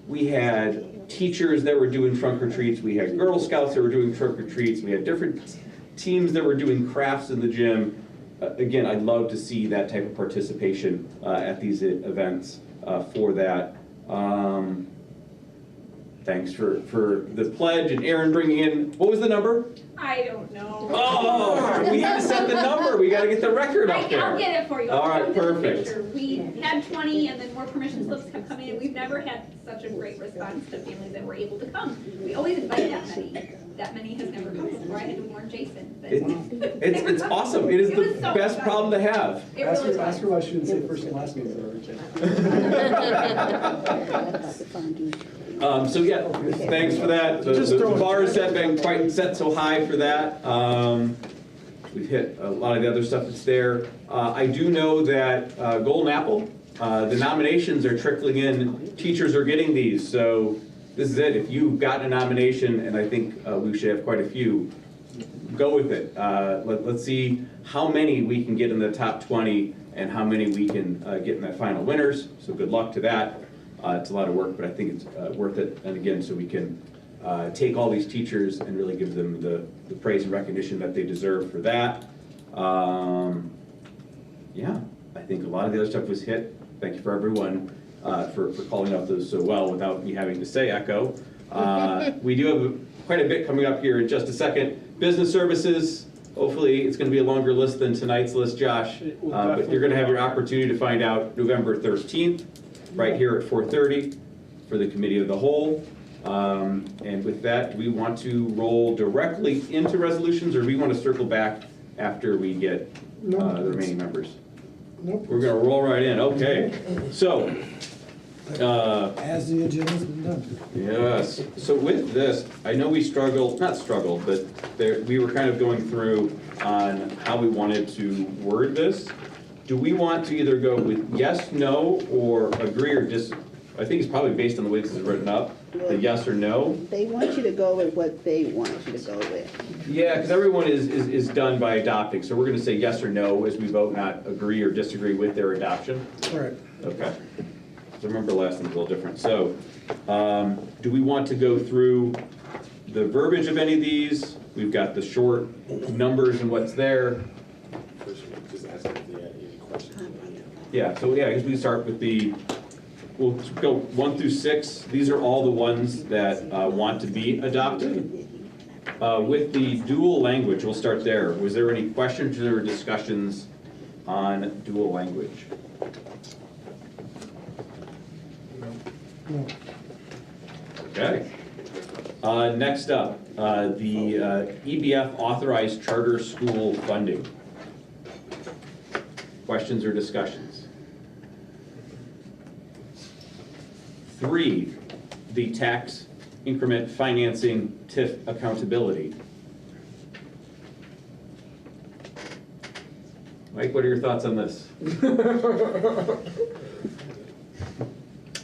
we had teachers that were doing trunk or treats. We had Girl Scouts that were doing trunk or treats. We had different teams that were doing crafts in the gym. Again, I'd love to see that type of participation at these events for that. Thanks for the pledge and Aaron bringing in, what was the number? I don't know. Oh, we had to set the number. We got to get the record up there. I'll get it for you. All right, perfect. We had 20, and then more permission slips kept coming in. We've never had such a great response to families that were able to come. We always invite that many. That many has never come before. I had to warn Jason. But It's awesome. It is the best problem to have. Ask her why she didn't say first and last names. So yeah, thanks for that. The bar is been quite set so high for that. We've hit a lot of the other stuff that's there. I do know that Golden Apple The nominations are trickling in. Teachers are getting these, so this is it. If you've gotten a nomination, and I think we should have quite a few, go with it. Let's see how many we can get in the top 20 and how many we can get in that final winners. So good luck to that. It's a lot of work, but I think it's worth it. And again, so we can take all these teachers and really give them the praise and recognition that they deserve for that. Yeah, I think a lot of the other stuff was hit. Thank you for everyone for calling out those so well without me having to say echo. We do have quite a bit coming up here in just a second. Business services, hopefully it's going to be a longer list than tonight's list, Josh. But you're going to have your opportunity to find out November 13th, right here at 4:30 for the Committee of the Whole. And with that, do we want to roll directly into resolutions, or do we want to circle back after we get the remaining members? Nope. We're going to roll right in. Okay. So, As the agenda's been done. yes. So with this, I know we struggled, not struggled, but we were kind of going through on how we wanted to word this. Do we want to either go with yes, no, or agree or I think it's probably based on the way this is written up, the yes or no. They want you to go with what they want you to go with. Yeah, because everyone is done by adopting, so we're going to say yes or no as we vote, not agree or disagree with their adoption. All right. Okay. So remember last time was a little different. So, do we want to go through the verbiage of any of these? We've got the short numbers and what's there. Just ask if they had any questions. Yeah, so yeah, I guess we start with we'll go 1 through 6. These are all the ones that want to be adopted. With the dual language, we'll start there. Was there any questions or discussions on dual language? No. Okay. Next up, the EBF authorized charter school funding. Questions or discussions? 3, the tax increment financing TIF accountability. Mike, what are your thoughts on this?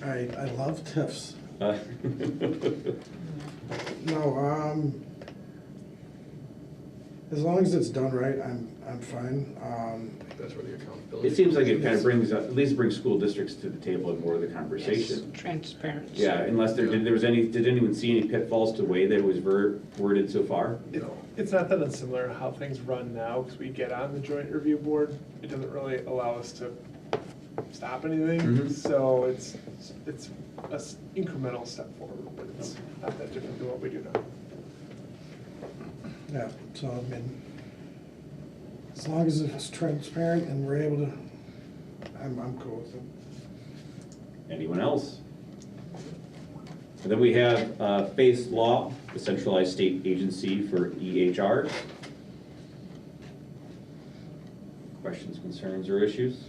I love TIFs. No, as long as it's done right, I'm fine. That's where the accountability. It seems like it kind of brings, at least brings school districts to the table and more of the conversation. Transparency. Yeah, unless did anyone see any pitfalls to the way that it was worded so far? It's not that unsimilar to how things run now, because we get on the joint review board. It doesn't really allow us to stop anything, Mhm. so it's a incremental step forward, but it's not that different than what we do now. Yeah, so I mean, as long as it's transparent and we're able to, I'm cool with it. Anyone else? And then we have Face Law, the centralized state agency for EHRs. Questions, concerns, or issues?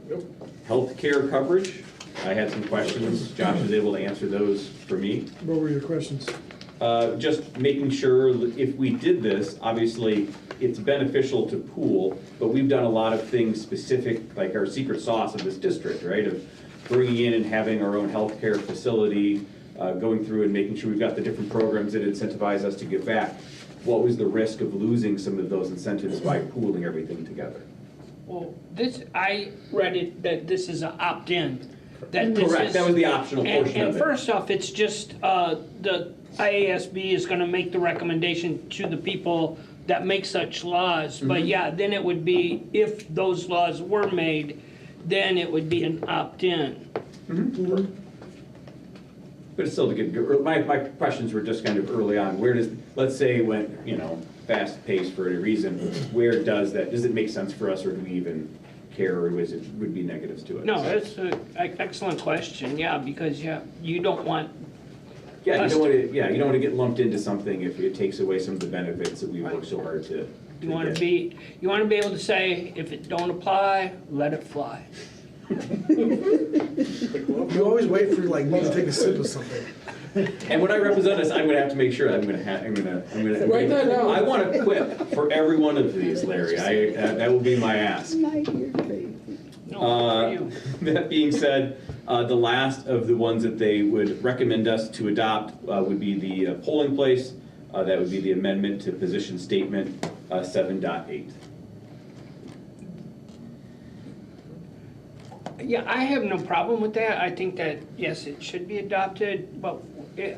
Nope. Healthcare coverage. I had some questions. Josh was able to answer those for me. What were your questions? Just making sure if we did this, obviously, it's beneficial to pool, but we've done a lot of things specific, like our secret sauce of this district, right? Of bringing in and having our own healthcare facility, going through and making sure we've got the different programs that incentivize us to give back. What was the risk of losing some of those incentives by pooling everything together? Well, I read it that this is an opt-in. That this Correct, is- that was the optional portion of And it. first off, it's just, the IASB is gonna make the recommendation to the people that make such laws. But Mhm. yeah, then it would be, if those laws were made, then it would be an opt-in. But it's still a good, my questions were just kind of early on, where does, let's say when, fast paced for any reason, where does it make sense for us, or do we even care, or would be negatives to it? No, that's an excellent question, yeah, because, yeah, you don't want. Yeah, you don't want to get lumped into something if it takes away some of the benefits that we worked so hard to You want get. to be able to say, if it don't apply, let it fly. You always wait for like me to take a sip of something. And when I represent us, I'm gonna have to make sure I'm gonna, Write that down. I want a quip for every one of these, Larry. That will be my ask. You're crazy. That being said, the last of the ones that they would recommend us to adopt would be the polling place. That would be the amendment to position statement 7.8. Yeah, I have no problem with that. I think that, yes, it should be adopted, but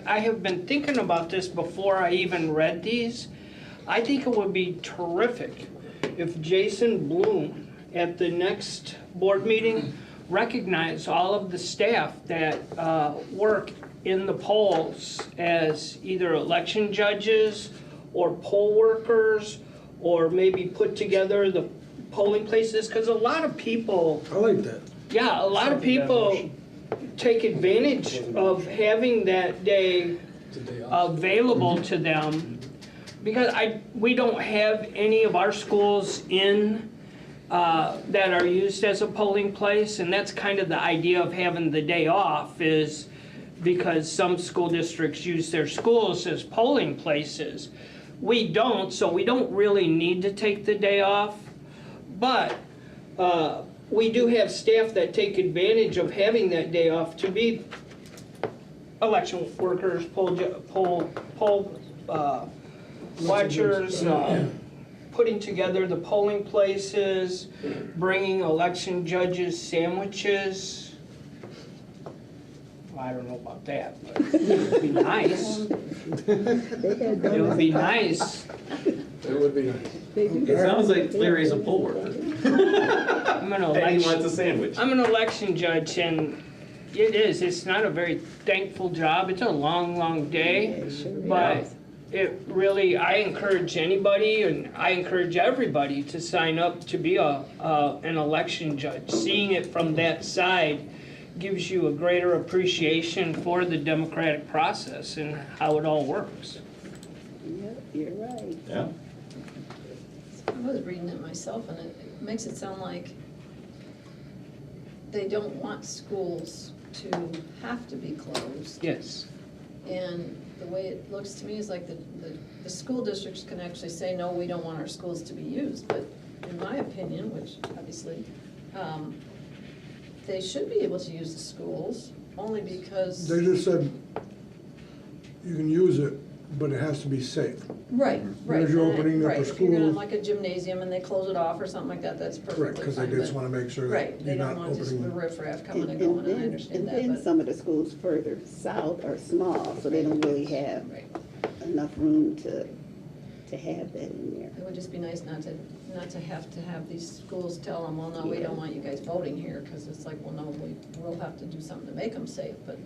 I have been thinking about this before I even read these. I think it would be terrific if Jason Bloom at the next board meeting recognized all of the staff that work in the polls as either election judges or poll workers, or maybe put together the polling places, because a lot of people, I like that. yeah, a lot of people take advantage of having that day available to them, because we don't have any of our schools in that are used as a polling place, and that's kind of the idea of having the day off, is because some school districts use their schools as polling places. We don't, so we don't really need to take the day off, but we do have staff that take advantage of having that day off to be election workers, poll watchers, putting together the polling places, bringing election judges sandwiches. Well, I don't know about that, but it would be nice. It would be nice. It would be nice. It sounds like Larry's a poll worker. I'm an And he wants a sandwich. I'm an election judge, and it's not a very thankful job. It's a long, long day, but it really, I encourage anybody, and I encourage everybody to sign up to be an election judge. Seeing it from that side gives you a greater appreciation for the democratic process and how it all works. Yep, you're right. Yeah. I was reading it myself, and it makes it sound like they don't want schools to have to be closed. Yes. And the way it looks to me is like the school districts can actually say, no, we don't want our schools to be used. But in my opinion, which obviously, they should be able to use the schools, only because. They just said you can use it, but it has to be safe. Right, right. As you're opening up a Right, if you're gonna school. like a gymnasium and they close it off or something like that, that's perfectly fine. Correct, because they just but- want to make sure that Right, they you're don't not want just the opening. riffraff coming and going, and I understand that, And then but. some of the schools further south are small, so they don't really have enough room to have that in there. It would just be nice not to have these schools tell them, well, no, we don't want you guys voting here, because it's like, well, no, we'll have to do something to make them safe, but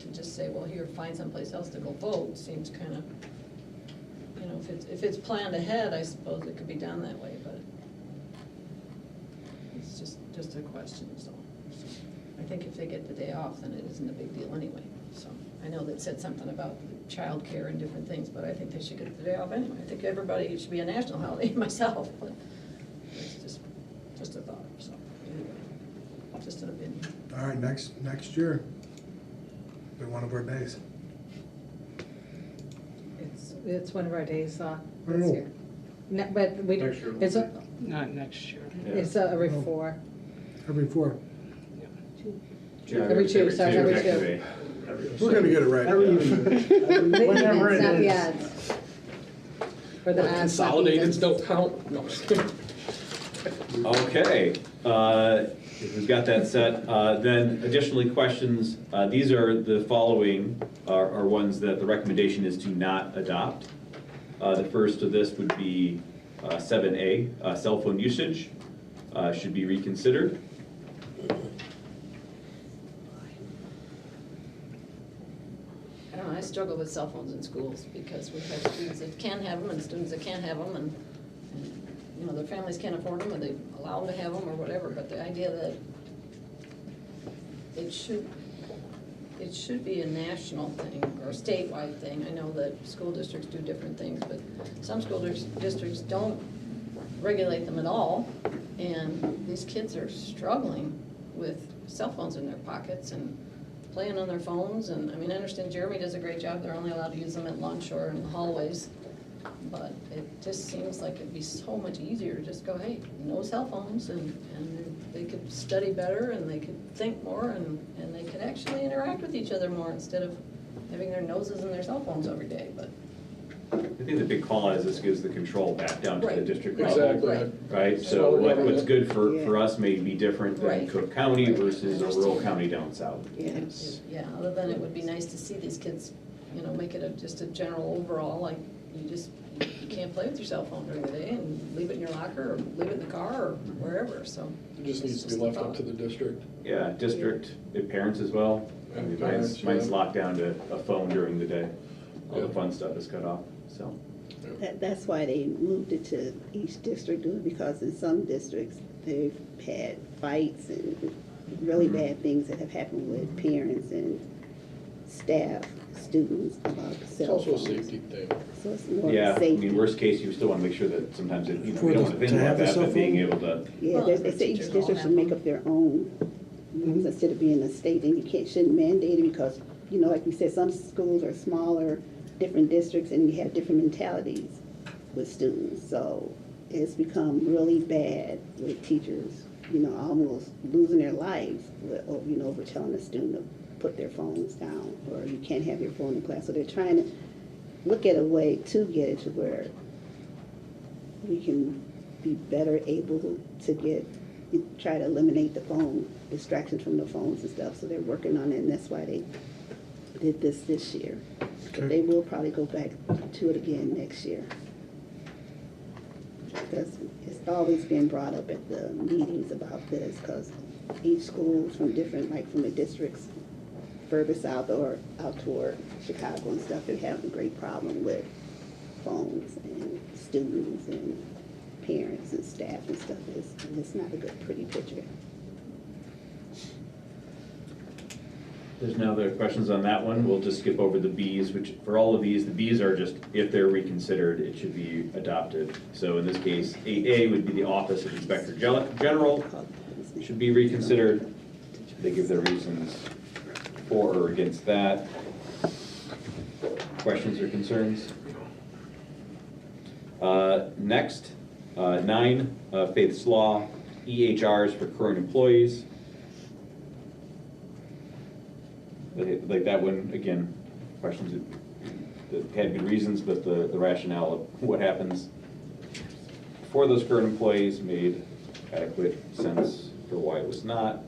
to just say, well, here, find someplace else to go vote, seems kind of, you know, if it's planned ahead, I suppose it could be done that way, but it's just a question, so. I think if they get the day off, then it isn't a big deal anyway, so. I know that said something about childcare and different things, but I think they should get the day off anyway. I think everybody, it should be a national holiday myself, but it's just a thought, so, anyway, just an opinion. All right, next year, they're one of our days. It's one of our days I this know. year. But we, Next year. Not next year. it's every 4. Every 4. Every two, sorry, every two. We're gonna get it right. Whenever it is. Yeah. For the odds, not Consolidateds evens. don't count? No, just kidding. Okay, if we've got that set, then additionally questions, these are the following, are ones that the recommendation is to not adopt. The first of this would be 7A, cell phone usage should be reconsidered. I don't know, I struggle with cell phones in schools because we have students that can have them and students that can't have them, and you know, their families can't afford them, and they allow them to have them or whatever, but the idea that it should be a national thing or a statewide thing. I know that school districts do different things, but some school districts don't regulate them at all, and these kids are struggling with cell phones in their pockets and playing on their phones. And, I mean, I understand Jeremy does a great job. They're only allowed to use them at lunch or in the hallways. But it just seems like it'd be so much easier to just go, hey, no cell phones, and they could study better, and they could think more, and they could actually interact with each other more instead of having their noses in their cell phones every day, but. I think the big call is this gives the control back down to the Right. district Right. level. Right. Right, so what's good for us may be different than Right. Cook County versus a rural county down south. Yes. Yeah, other than it would be nice to see these kids, you know, make it just a general overall, like, you can't play with your cell phone during the day and leave it in your locker or leave it in the car or wherever, so. It just needs to be left up to the district. Yeah, district, parents as well. I mean, mine's locked down to a phone during the day. All the fun stuff is cut off, so. That's why they moved it to each district, because in some districts, they've had fights and really bad things that have happened with parents and staff, students about It's cell also a phones. safety thing. So it's more Yeah, I safety. mean, worst case, you still want to make sure that sometimes, we don't want to think To about have the that, cell but being phone? able to. Yeah, Well, they say each teachers all district have should make them. up their own rules instead of being a state, and you shouldn't mandate it because, you know, like you said, some schools are smaller, different districts, and you have different mentalities with students. So it's become really bad with teachers, you know, almost losing their lives, you know, over telling a student to put their phones down, or you can't have your phone in class. So they're trying to look at a way to get it to where we can be better able to try to eliminate the phone, distractions from the phones and stuff. So they're working on it, and that's why they did this year. But they will probably go back to it again next year. Because it's always been brought up at the meetings about this, because each school from different, like from the districts further south or out toward Chicago and stuff, they're having a great problem with phones and students and parents and staff and stuff. It's not a good, pretty picture. There's no other questions on that one. We'll just skip over the Bs, which for all of these, the Bs are just, if they're reconsidered, it should be adopted. So in this case, 8A would be the Office of Inspector General, should be reconsidered. They give their reasons for or against that. Questions or concerns? Next, 9, Faith's Law, EHRs for current employees. Like that one, again, questions that had good reasons, but the rationale of what happens for those current employees made adequate sense for why it was not.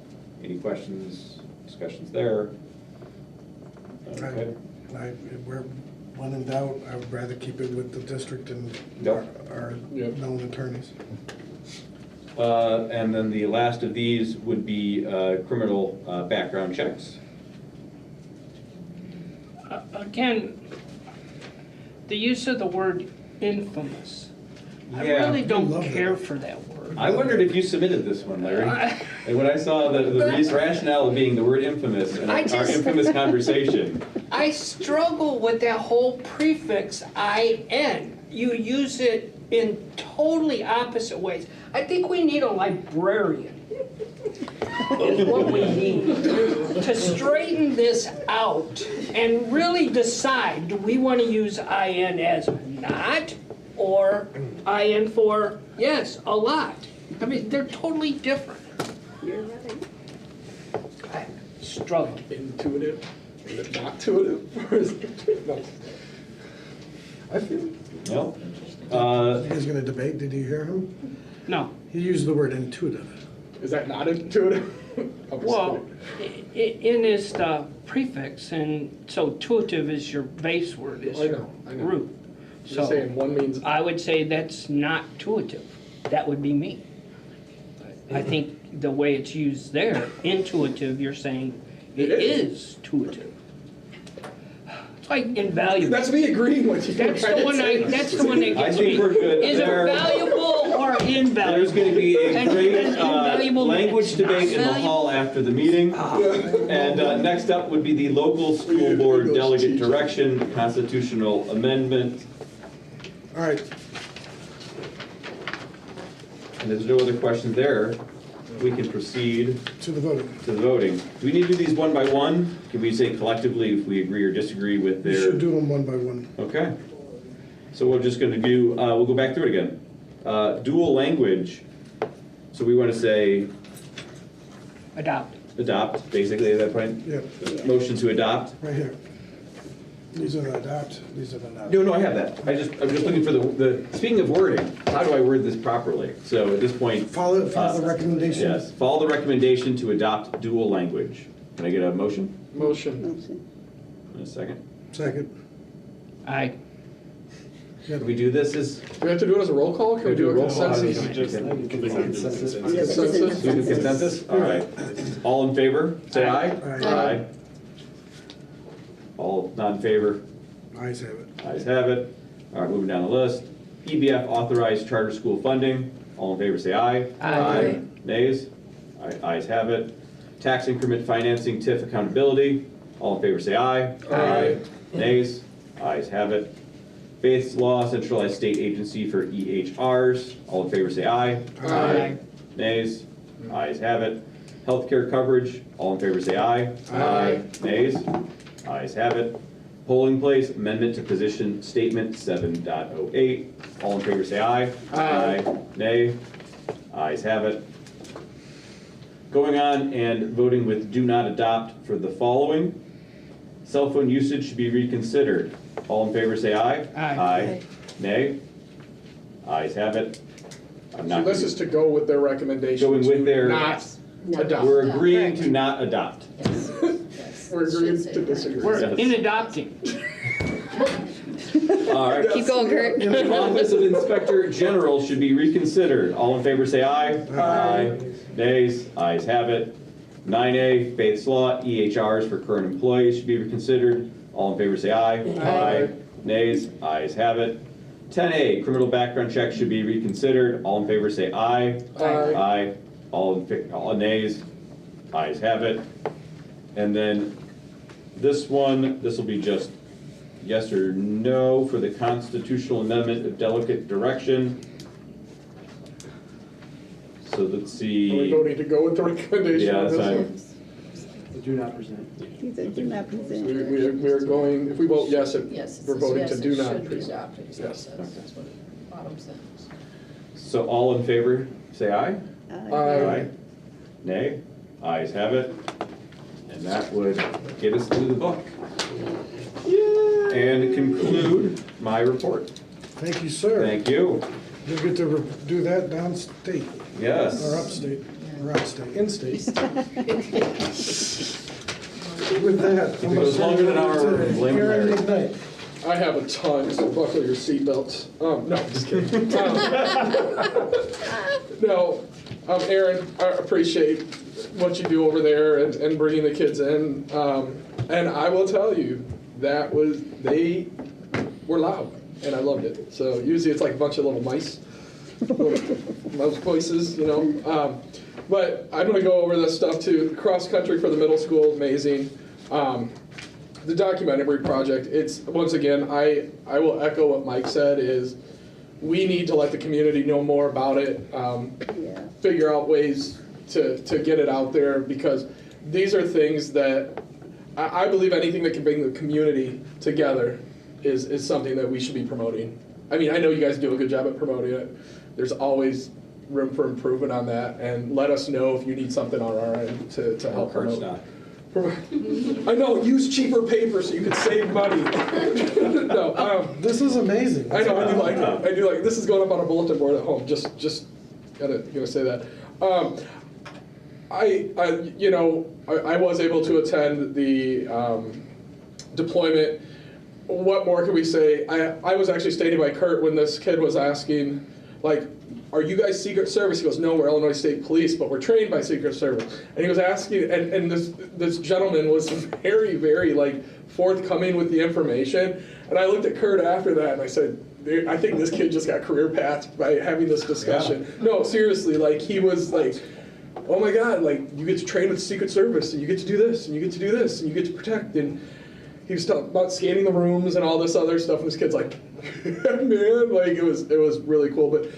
Any questions, discussions there? Okay. We're, when in doubt, I would rather keep it with the district and our known attorneys. And then the last of these would be criminal background checks. Again, the use of the word infamous. I Yeah. really don't care for that word. I wondered if you submitted this one, Larry. And when I saw the rationale of being the word infamous and our infamous conversation. I struggle with that whole prefix IN. You use it in totally opposite ways. I think we need a librarian. Is what we need to straighten this out and really decide, do we want to use IN as not or IN for yes, a lot? I mean, they're totally different. You're right. I struggle. Intuitive, is it not intuitive? Or is it, no. I feel. No. He's gonna debate, did you hear him? No. He used the word intuitive. Is that not intuitive? Well, in is the prefix, and so tuitive is your base word, is I your know. root. You're saying one means. I would say that's not tuitive. That would be me. I think the way it's used there, intuitive, you're saying it is tuitive. It's like invaluable. That's me agreeing with you. That's the one that gets me. I think we're good. Is it There- valuable or invaluable? There's going to be a And great invaluable language means debate in the valuable. hall after the meeting. And next up would be the local school board delegate direction constitutional amendment. All right. And there's no other questions there. we can proceed To the voting. to the voting. Do we need to do these one by one? Can we say collectively if we agree or disagree with We their? should do them one by one. Okay. So we're just gonna do, we'll go back through it again. Dual language, so we wanna say Adopt. adopt, basically, at that point? Yep, Motion to adopt? right here. These are the adopt, these are the not. No, I have that. I'm just looking for the, speaking of wording, how do I word this properly? So at this point. Follow the recommendation. Yes, follow the recommendation to adopt dual language. Can I get a motion? Motion. And a second? Second. Aye. Can we do this as? Do we have to do it as a roll call? Can we do a consensus? Consensus? Consensus? Do the consensus? All right. All in favor, say aye. Aye. All not in favor, Ayes have it. ayes have it. All right, moving down the list. EBF authorized charter school funding. All in favor, say aye. Aye. Nays? Ayes have it. Tax increment financing, TIF accountability. All in favor, say aye. Aye. Nays? Ayes have it. Faith's Law, centralized state agency for EHRs. All in favor, say aye. Aye. Nays? Ayes have it. Healthcare coverage. All in favor, say aye. Aye. Nays? Ayes have it. Polling place, amendment to position statement 7.08. All in favor, say aye. Aye. Nay? Ayes have it. Going on and voting with do not adopt for the following. Cell phone usage should be reconsidered. All in favor, say aye. Aye. Nay? Ayes have it. I'm So not. this is to go with their recommendation. Going with to their- Not adopt. We're agreeing to not adopt. We're agreeing to disagree. We're Yes. in adopting. All right. Keep going, Kurt. Office of Inspector General should be reconsidered. All in favor, say aye. Aye. Nays? Ayes have it. 9A, Faith's Law, EHRs for current employees should be reconsidered. All in favor, say aye. Aye. Nays? Ayes have it. 10A, criminal background check should be reconsidered. All in favor, say aye. Aye. Aye. All nays? Ayes have it. And then this one, this will be just yes or no for the constitutional amendment of delegate direction. So let's see. We don't need to go with the recommendation Yeah, on this that's one. Do not present. He said, do not present. We are going, if we vote yes, Yes, it we're says voting yes, to it do not should be present. adopted, is what it Yes. says. That's what it bottom says. So all in favor, say aye. Aye. Nay? Ayes have it. And that would get us through the book. And conclude my report. Thank you, sir. Thank you. You'll get to do that downstate, Yes. or upstate, or outstate, in-state. With that. If it goes longer than an hour, blame Aaron Larry. McKnight. I have a ton, so buckle your seatbelts. No, just kidding. No, Aaron, I appreciate what you do over there and bringing the kids in. And I will tell you, they were loud, and I loved it. So usually it's like a bunch of little mice, mouse voices, you know. But I'm gonna go over this stuff too. Cross country for the middle school, amazing. The documentary project, it's, once again, I will echo what Mike said, is we need to let the community know more about it, figure out ways to get it out there, because these are things that, I believe anything that can bring the community together is something that we should be promoting. I mean, I know you guys do a good job at promoting it. There's always room for improvement on that, and let us know if you need something on our end to help promote. I know, use cheaper paper so you can save money. No, This is amazing. I know, I do like it. I do like, this is going up on a bulletin board at home, just gotta say that. I was able to attend the deployment. What more can we say? I was actually standing by Kurt when this kid was asking, like, are you guys Secret Service? He goes, no, we're Illinois State Police, but we're trained by Secret Service. And he was asking, and this gentleman was very, very, like, forthcoming with the information. And I looked at Kurt after that and I said, I think this kid just got career pathed by having this discussion. Yeah. No, seriously, like, he was like, oh my God, like, you get to train with the Secret Service, and you get to do this, and you get to do this, and you get to protect. And he was talking about scanning the rooms and all this other stuff, and this kid's like, man, like, it was really cool. But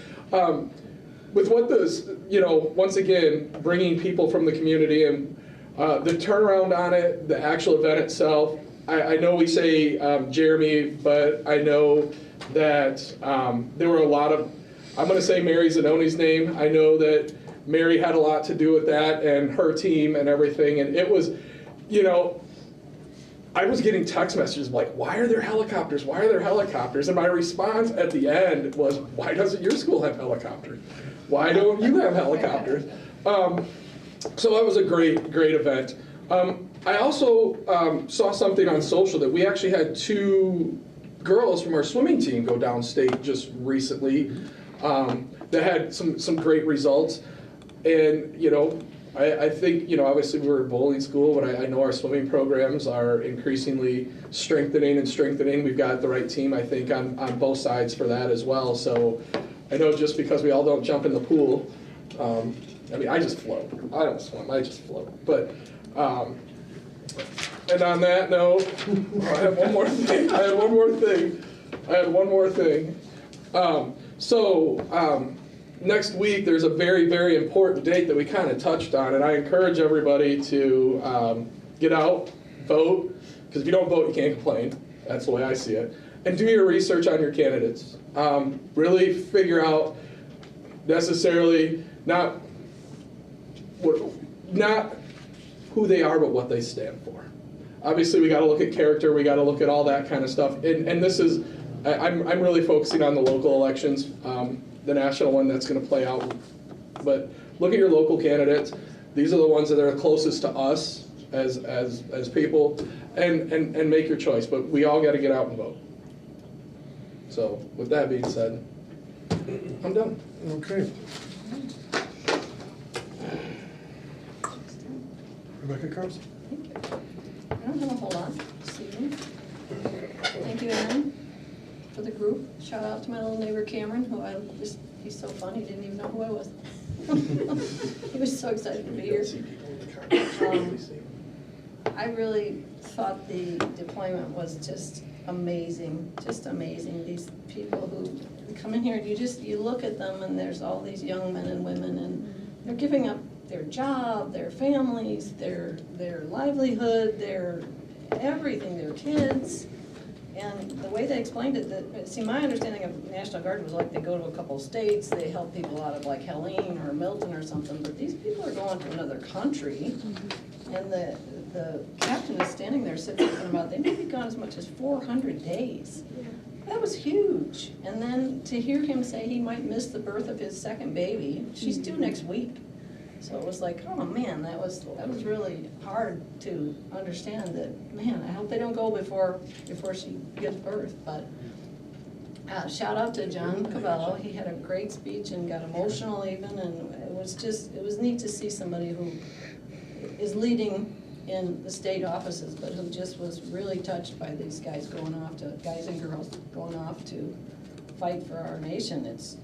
with what this, once again, bringing people from the community and the turnaround on it, the actual event itself, I know we say Jeremy, but I know that there were a lot of, I'm going to say Mary Zanoni's name. I know that Mary had a lot to do with that and her team and everything. And it was, I was getting text messages like, why are there helicopters? Why are there helicopters? And my response at the end was, why doesn't your school have helicopters? Why don't you have helicopters? So that was a great, great event. I also saw something on social that we actually had 2 girls from our swimming team go downstate just recently that had some great results. And, I think, obviously we're a bowling school, but I know our swimming programs are increasingly strengthening. We've got the right team, I think, on both sides for that as well. So I know just because we all don't jump in the pool, I just float. I don't swim, I just float. But, and on that note, I have one more thing. Next week, there's a very, very important date that we kind of touched on, and I encourage everybody to get out, vote, because if you don't vote, you can't complain. That's the way I see it. And do your research on your candidates. Really figure out necessarily not who they are, but what they stand for. Obviously, we got to look at character. We got to look at all that kind of stuff. And this is, I'm really focusing on the local elections. The national one that's going to play out. But look at your local candidates. These are the ones that are closest to us as people, and make your choice. But we all got to get out and vote. So with that being said, I'm done. Okay. Rebecca Carlson. I don't have a whole lot this evening. Thank you, Aaron, for the group. Shout out to my little neighbor Cameron, who he's so fun, he didn't even know who I was. He was so excited to be here. I really thought the deployment was just amazing, These people who come in here, and you look at them, and there's all these young men and women, and they're giving up their job, their families, their livelihood, their everything, their kids. And the way they explained it, see, my understanding of National Guard was like they go to a couple states, they help people out of like Helene or Milton or something, but these people are going to another country, and the captain is standing there saying something about they may be gone as much as 400 days. That was huge. And then to hear him say he might miss the birth of his second baby, she's due next week. So it was like, oh man, that was really hard to understand that, man, I hope they don't go before she gives birth. But shout out to John Cavello. He had a great speech and got emotional even, and it was neat to see somebody who is leading in the state offices, but who just was really touched by these guys guys and girls going off to fight for our nation. It's,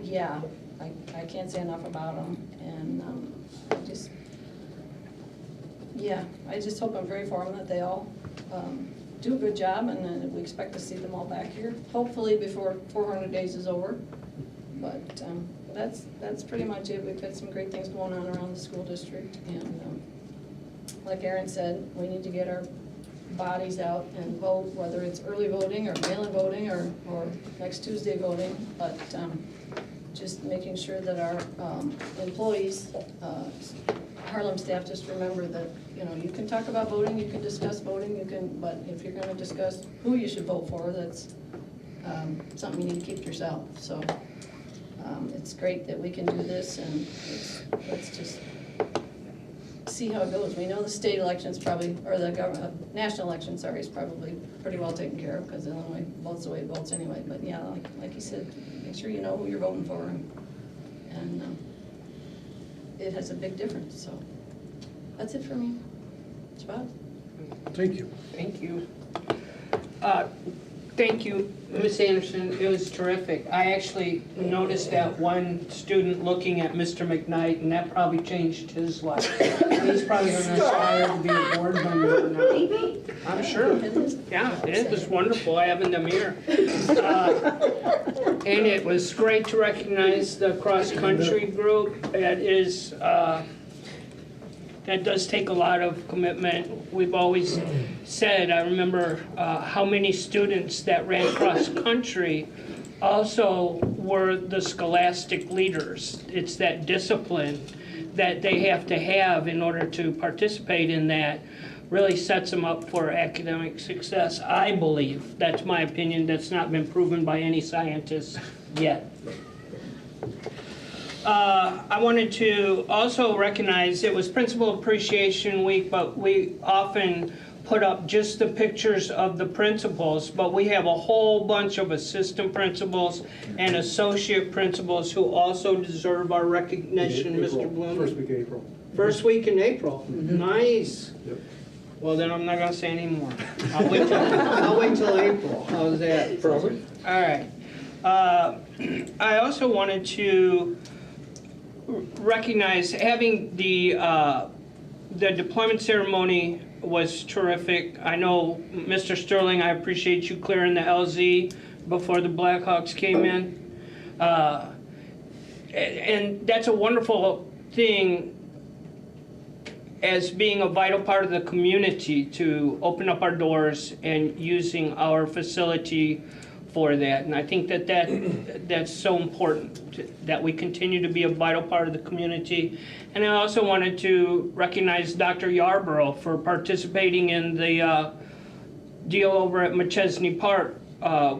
yeah. I can't say enough about them, and I just hope I'm very for them that they all do a good job, and we expect to see them all back here, hopefully before 400 days is over. But that's pretty much it. We've had some great things going on around the school district, and like Aaron said, we need to get our bodies out and vote, whether it's early voting or mail-in voting or next Tuesday voting, but just making sure that our employees, Harlem staff, just remember that, you can talk about voting, you can discuss voting, but if you're gonna discuss who you should vote for, that's something you need to keep to yourself. So it's great that we can do this, and let's just see how it goes. We know the state elections probably, or the national election, sorry, is probably pretty well taken care of, because Illinois votes the way it votes anyway. But yeah, like you said, make sure you know who you're voting for, and it has a big difference. So that's it for me. Spot. Thank you. Thank you. Thank you, Ms. Anderson. It was terrific. I actually noticed that one student looking at Mr. McKnight, and that probably changed his life. He's probably going to aspire to be a board member now. I'm sure. Yeah, it was wonderful having them here. And it was great to recognize the cross-country group. That is, that does take a lot of commitment. We've always said, I remember how many students that ran cross-country also were the scholastic leaders. It's that discipline that they have to have in order to participate in that. Really sets them up for academic success, I believe. That's my opinion. That's not been proven by any scientists yet. I wanted to also recognize it was Principal Appreciation Week, but we often put up just the pictures of the principals, but we have a whole bunch of assistant principals and associate principals who also deserve our recognition, Mr. Bloom. First week of April. First week in April. Nice. Yep. Well, then I'm not gonna say any more. I'll wait till April. How's that? Perfect. All right. I also wanted to recognize having the deployment ceremony was terrific. I know, Mr. Sterling, I appreciate you clearing the LZ before the Blackhawks came in. And that's a wonderful thing as being a vital part of the community to open up our doors and using our facility for that. And I think that's so important, that we continue to be a vital part of the community. And I also wanted to recognize Dr. Yarborough for participating in the deal over at McChesney Park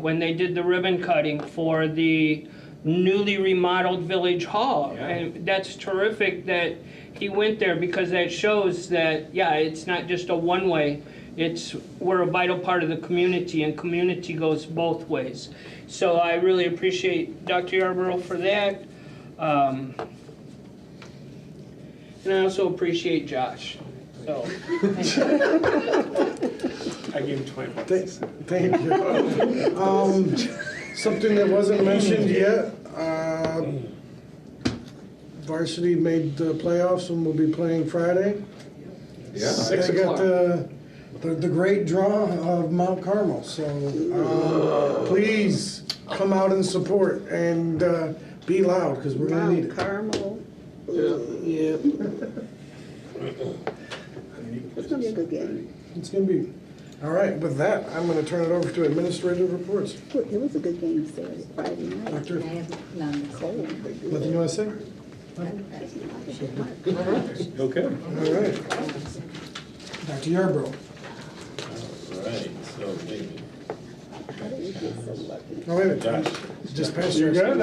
when they did the ribbon cutting for the newly remodeled Village Hall. Yeah. And that's terrific that he went there, because that shows that, yeah, it's not just a one-way. We're a vital part of the community, and community goes both ways. So I really appreciate Dr. Yarborough for that. And I also appreciate Josh. So. I gave him 20 bucks. Thank you. Something that wasn't mentioned yet, varsity made the playoffs and will be playing Friday. Yeah. They got the great draw of Mount Carmel, so please come out and support and be loud, because we're gonna need it. Carmel. Yeah. It's gonna be a good game. It's gonna be. All right, with that, I'm gonna turn it over to administrative reports. It was a good game Saturday, Friday night. Doctor? Cold, but good. Nothing you wanna say? Okay. All right. Dr. Yarborough. All right, so maybe. Oh, wait a minute. Josh. Just pass You're your. good? I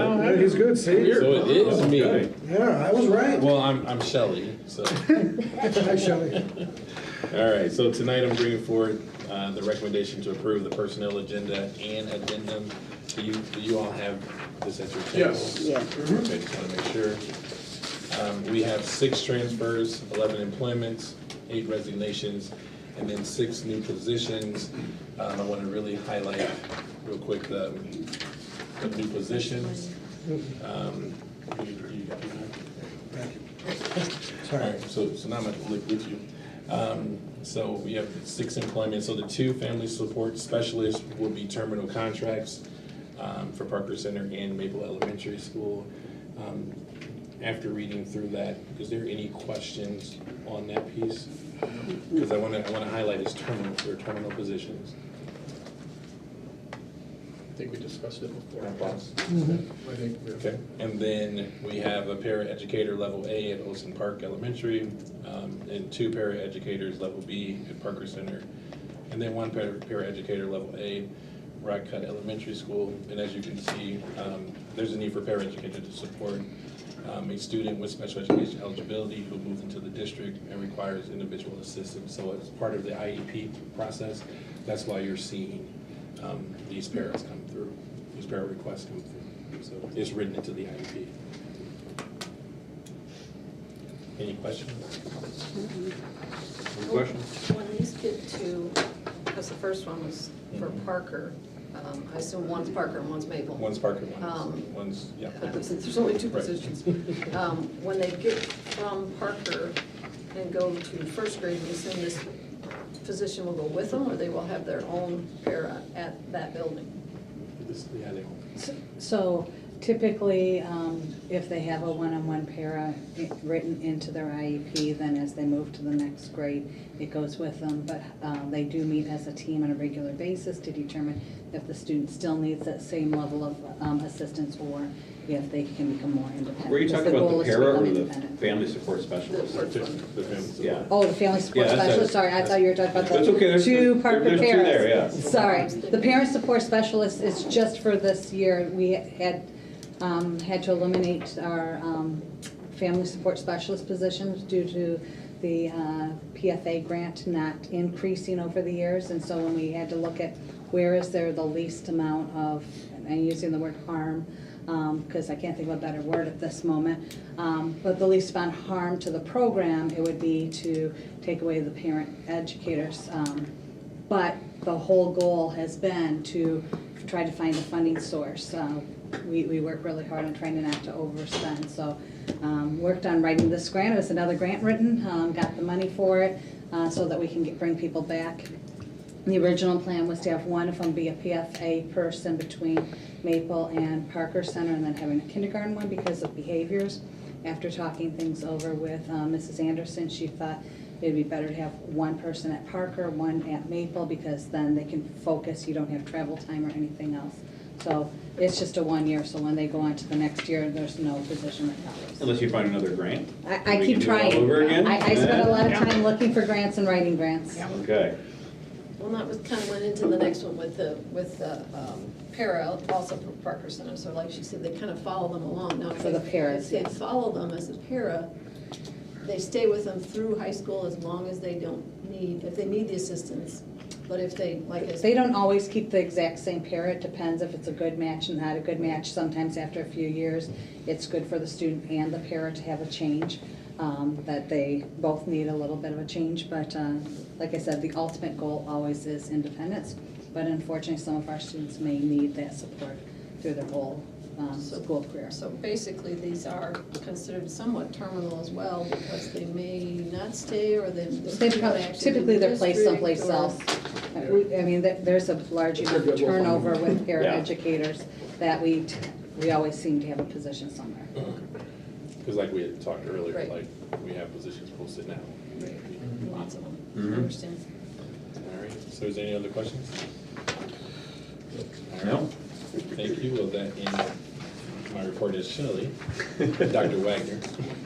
don't have He's good, see? So it is me. Yeah, I was right. Well, I'm Shelley, so. Hi, Shelley. All right, so tonight I'm bringing forward the recommendation to approve the personnel agenda and addendum. Do you all have this at your table? Yes. Yeah. Okay, just want to make sure. We have 6 transfers, 11 employments, 8 resignations, and then 6 new positions. I want to really highlight real quick the new positions. Thank you. All right, so now I'm going to look with you. So we have 6 employments. So the 2 family support specialists will be terminal contracts for Parker Center and Maple Elementary School. After reading through that, is there any questions on that piece? Because I want to highlight as terminal, they're terminal positions. I think we discussed it before. I think. Okay, and then we have a para-educator level A at Olson Park Elementary, and 2 para-educators level B at Parker Center, and then 1 para-educator level A, Rock Cut Elementary School. And as you can see, there's a need for para-educator to support a student with special education eligibility who moved into the district and requires individual assistance. So as part of the IEP process, that's why you're seeing these paras come through, these para requests come through. So it's written into the IEP. Any questions? Any questions? When these get to, because the first one was for Parker, I assume one's Parker and one's Maple. One's Parker, one's, yeah. Since there's only 2 Right. positions. When they get from Parker and go to first grade, we assume this position will go with them, or they will have their own para at that building? Yeah, they So typically, if they have a one-on-one para written into their IEP, then as they move to the next grade, it goes with them. But they do meet as a team on a regular basis to determine if the student still needs that same level of assistance or if they can become more independent. Were you Because talking about goal the is to para become or the independent. family support specialist? Yeah. Oh, the family support Yeah, that's specialist, a- sorry, I thought you were talking about That's okay, the there's- two Parker there's two paras. there, yeah. Sorry, the parent support specialist is just for this year. We had to eliminate our family support specialist positions due to the PFA grant not increasing over the years. And so when we had to look at where is there the least amount of, and I'm using the word harm, because I can't think of a better word at this moment, but the least amount of harm to the program, it would be to take away the parent educators. But the whole goal has been to try to find a funding source. We work really hard on trying not to overspend. So worked on writing this grant. It was another grant written, got the money for it so that we can bring people back. The original plan was to have one of them be a PFA person between Maple and Parker Center and then having a kindergarten one because of behaviors. After talking things over with Mrs. Anderson, she thought it'd be better to have one person at Parker, one at Maple, because then they can focus, you don't have travel time or anything else. So it's just a 1 year, so when they go on to the next year, there's no position that covers. Unless you find another grant? I We keep can do it all trying. over again? I spend a lot of Yeah. time looking for grants and writing grants. Okay. Well, that was kind of went into the next one with the para, also for Parker Center. So like she said, they kind of follow them along. Now, if For the they- paras, if they yes. follow them as a para, they stay with them through high school as long as they don't need, if they need the assistance. But if they, like I said. They don't always keep the exact same pair. It depends if it's a good match and not a good match. Sometimes after a few years, it's good for the student and the parent to have a change, that they both need a little bit of a change. But like I said, the ultimate goal always is independence. But unfortunately, some of our students may need that support through their whole school career. So basically, these are considered somewhat terminal as well because they may not stay or they. Typically, they're placed someplace else. I mean, there's a large enough turnover with paraeducators that we always seem to have a position somewhere. Because like we had talked earlier, Right. like we have positions posted now. Lots of them, Mhm. I understand. All right, so is there any other questions? All right. No. Thank you. Well, that ends my report as Shelley, Dr. Wagner.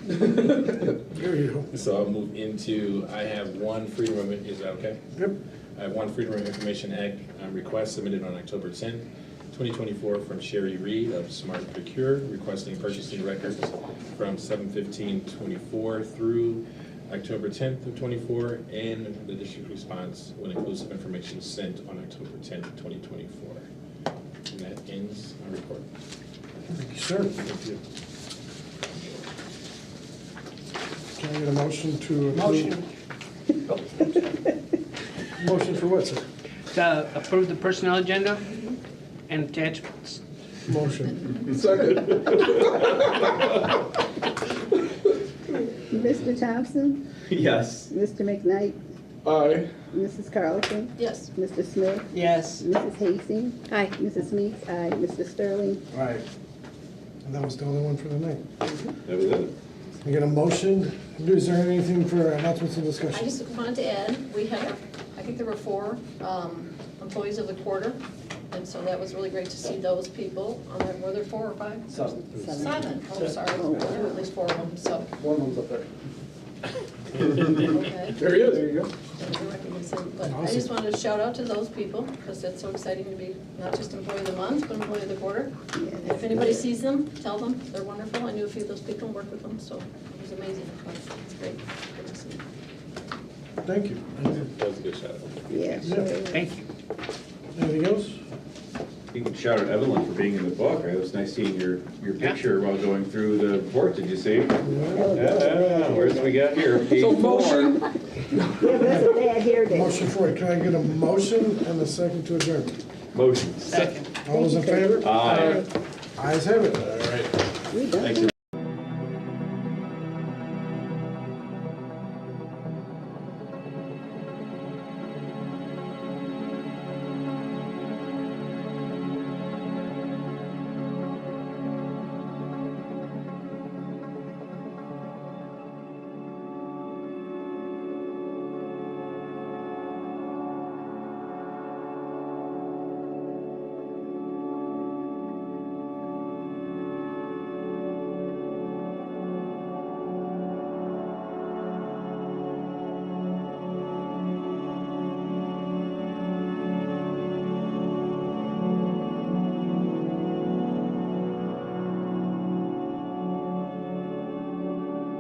There you go. So I'll move into, I have one Freedom of, is that okay? Yep. I have one Freedom of Information Act request submitted on October 10th, 2024 from Sherry Reed of Smart Procure, requesting purchasing records from 7/15/24 through October 10th of 24, and the district response with inclusive information sent on October 10th, 2024. And that ends my report. Thank you, sir. Thank you. Can I get a motion to approve? Motion for what, sir? To approve the personnel agenda and attachments. Motion. Second. Mr. Thompson? Yes. Mr. McKnight? Aye. Mrs. Carlson? Yes. Mr. Smith? Yes. Mrs. Hastings? Aye. Mrs. Meeks? Aye. Mr. Sterling? Right. And that was the only one for tonight. That was it. I get a motion. Is there anything for announcements and I discussion? just wanted to add, we had, I think there were 4 employees of the quarter, and so that was really great to see those people. Were there 4 or 5? 7. 7, oh, sorry, there were at least 4 of them, so. One of them's up there. Okay. There he is. There you go. That was a recognition. But I just wanted to shout out to those people, because it's so exciting to be not just employee of the month, but employee of the quarter. And if anybody sees them, tell them, they're wonderful. I knew a few of those people and worked with them, so it was amazing. But it's great, good to see. Thank you. That was a good shout. Yeah. Thank you. Anything else? You can shout out Evelyn for being in the book. It was nice seeing your picture while going through the report. Did you see? Where's we got here? Page So 4. motion. Yeah, that's a bad hair day. Motion for it. Can I get a motion and a second to adjourn? Motion. Second. All those in favor? Aye. Ayes have it. All right. We done. Thanks,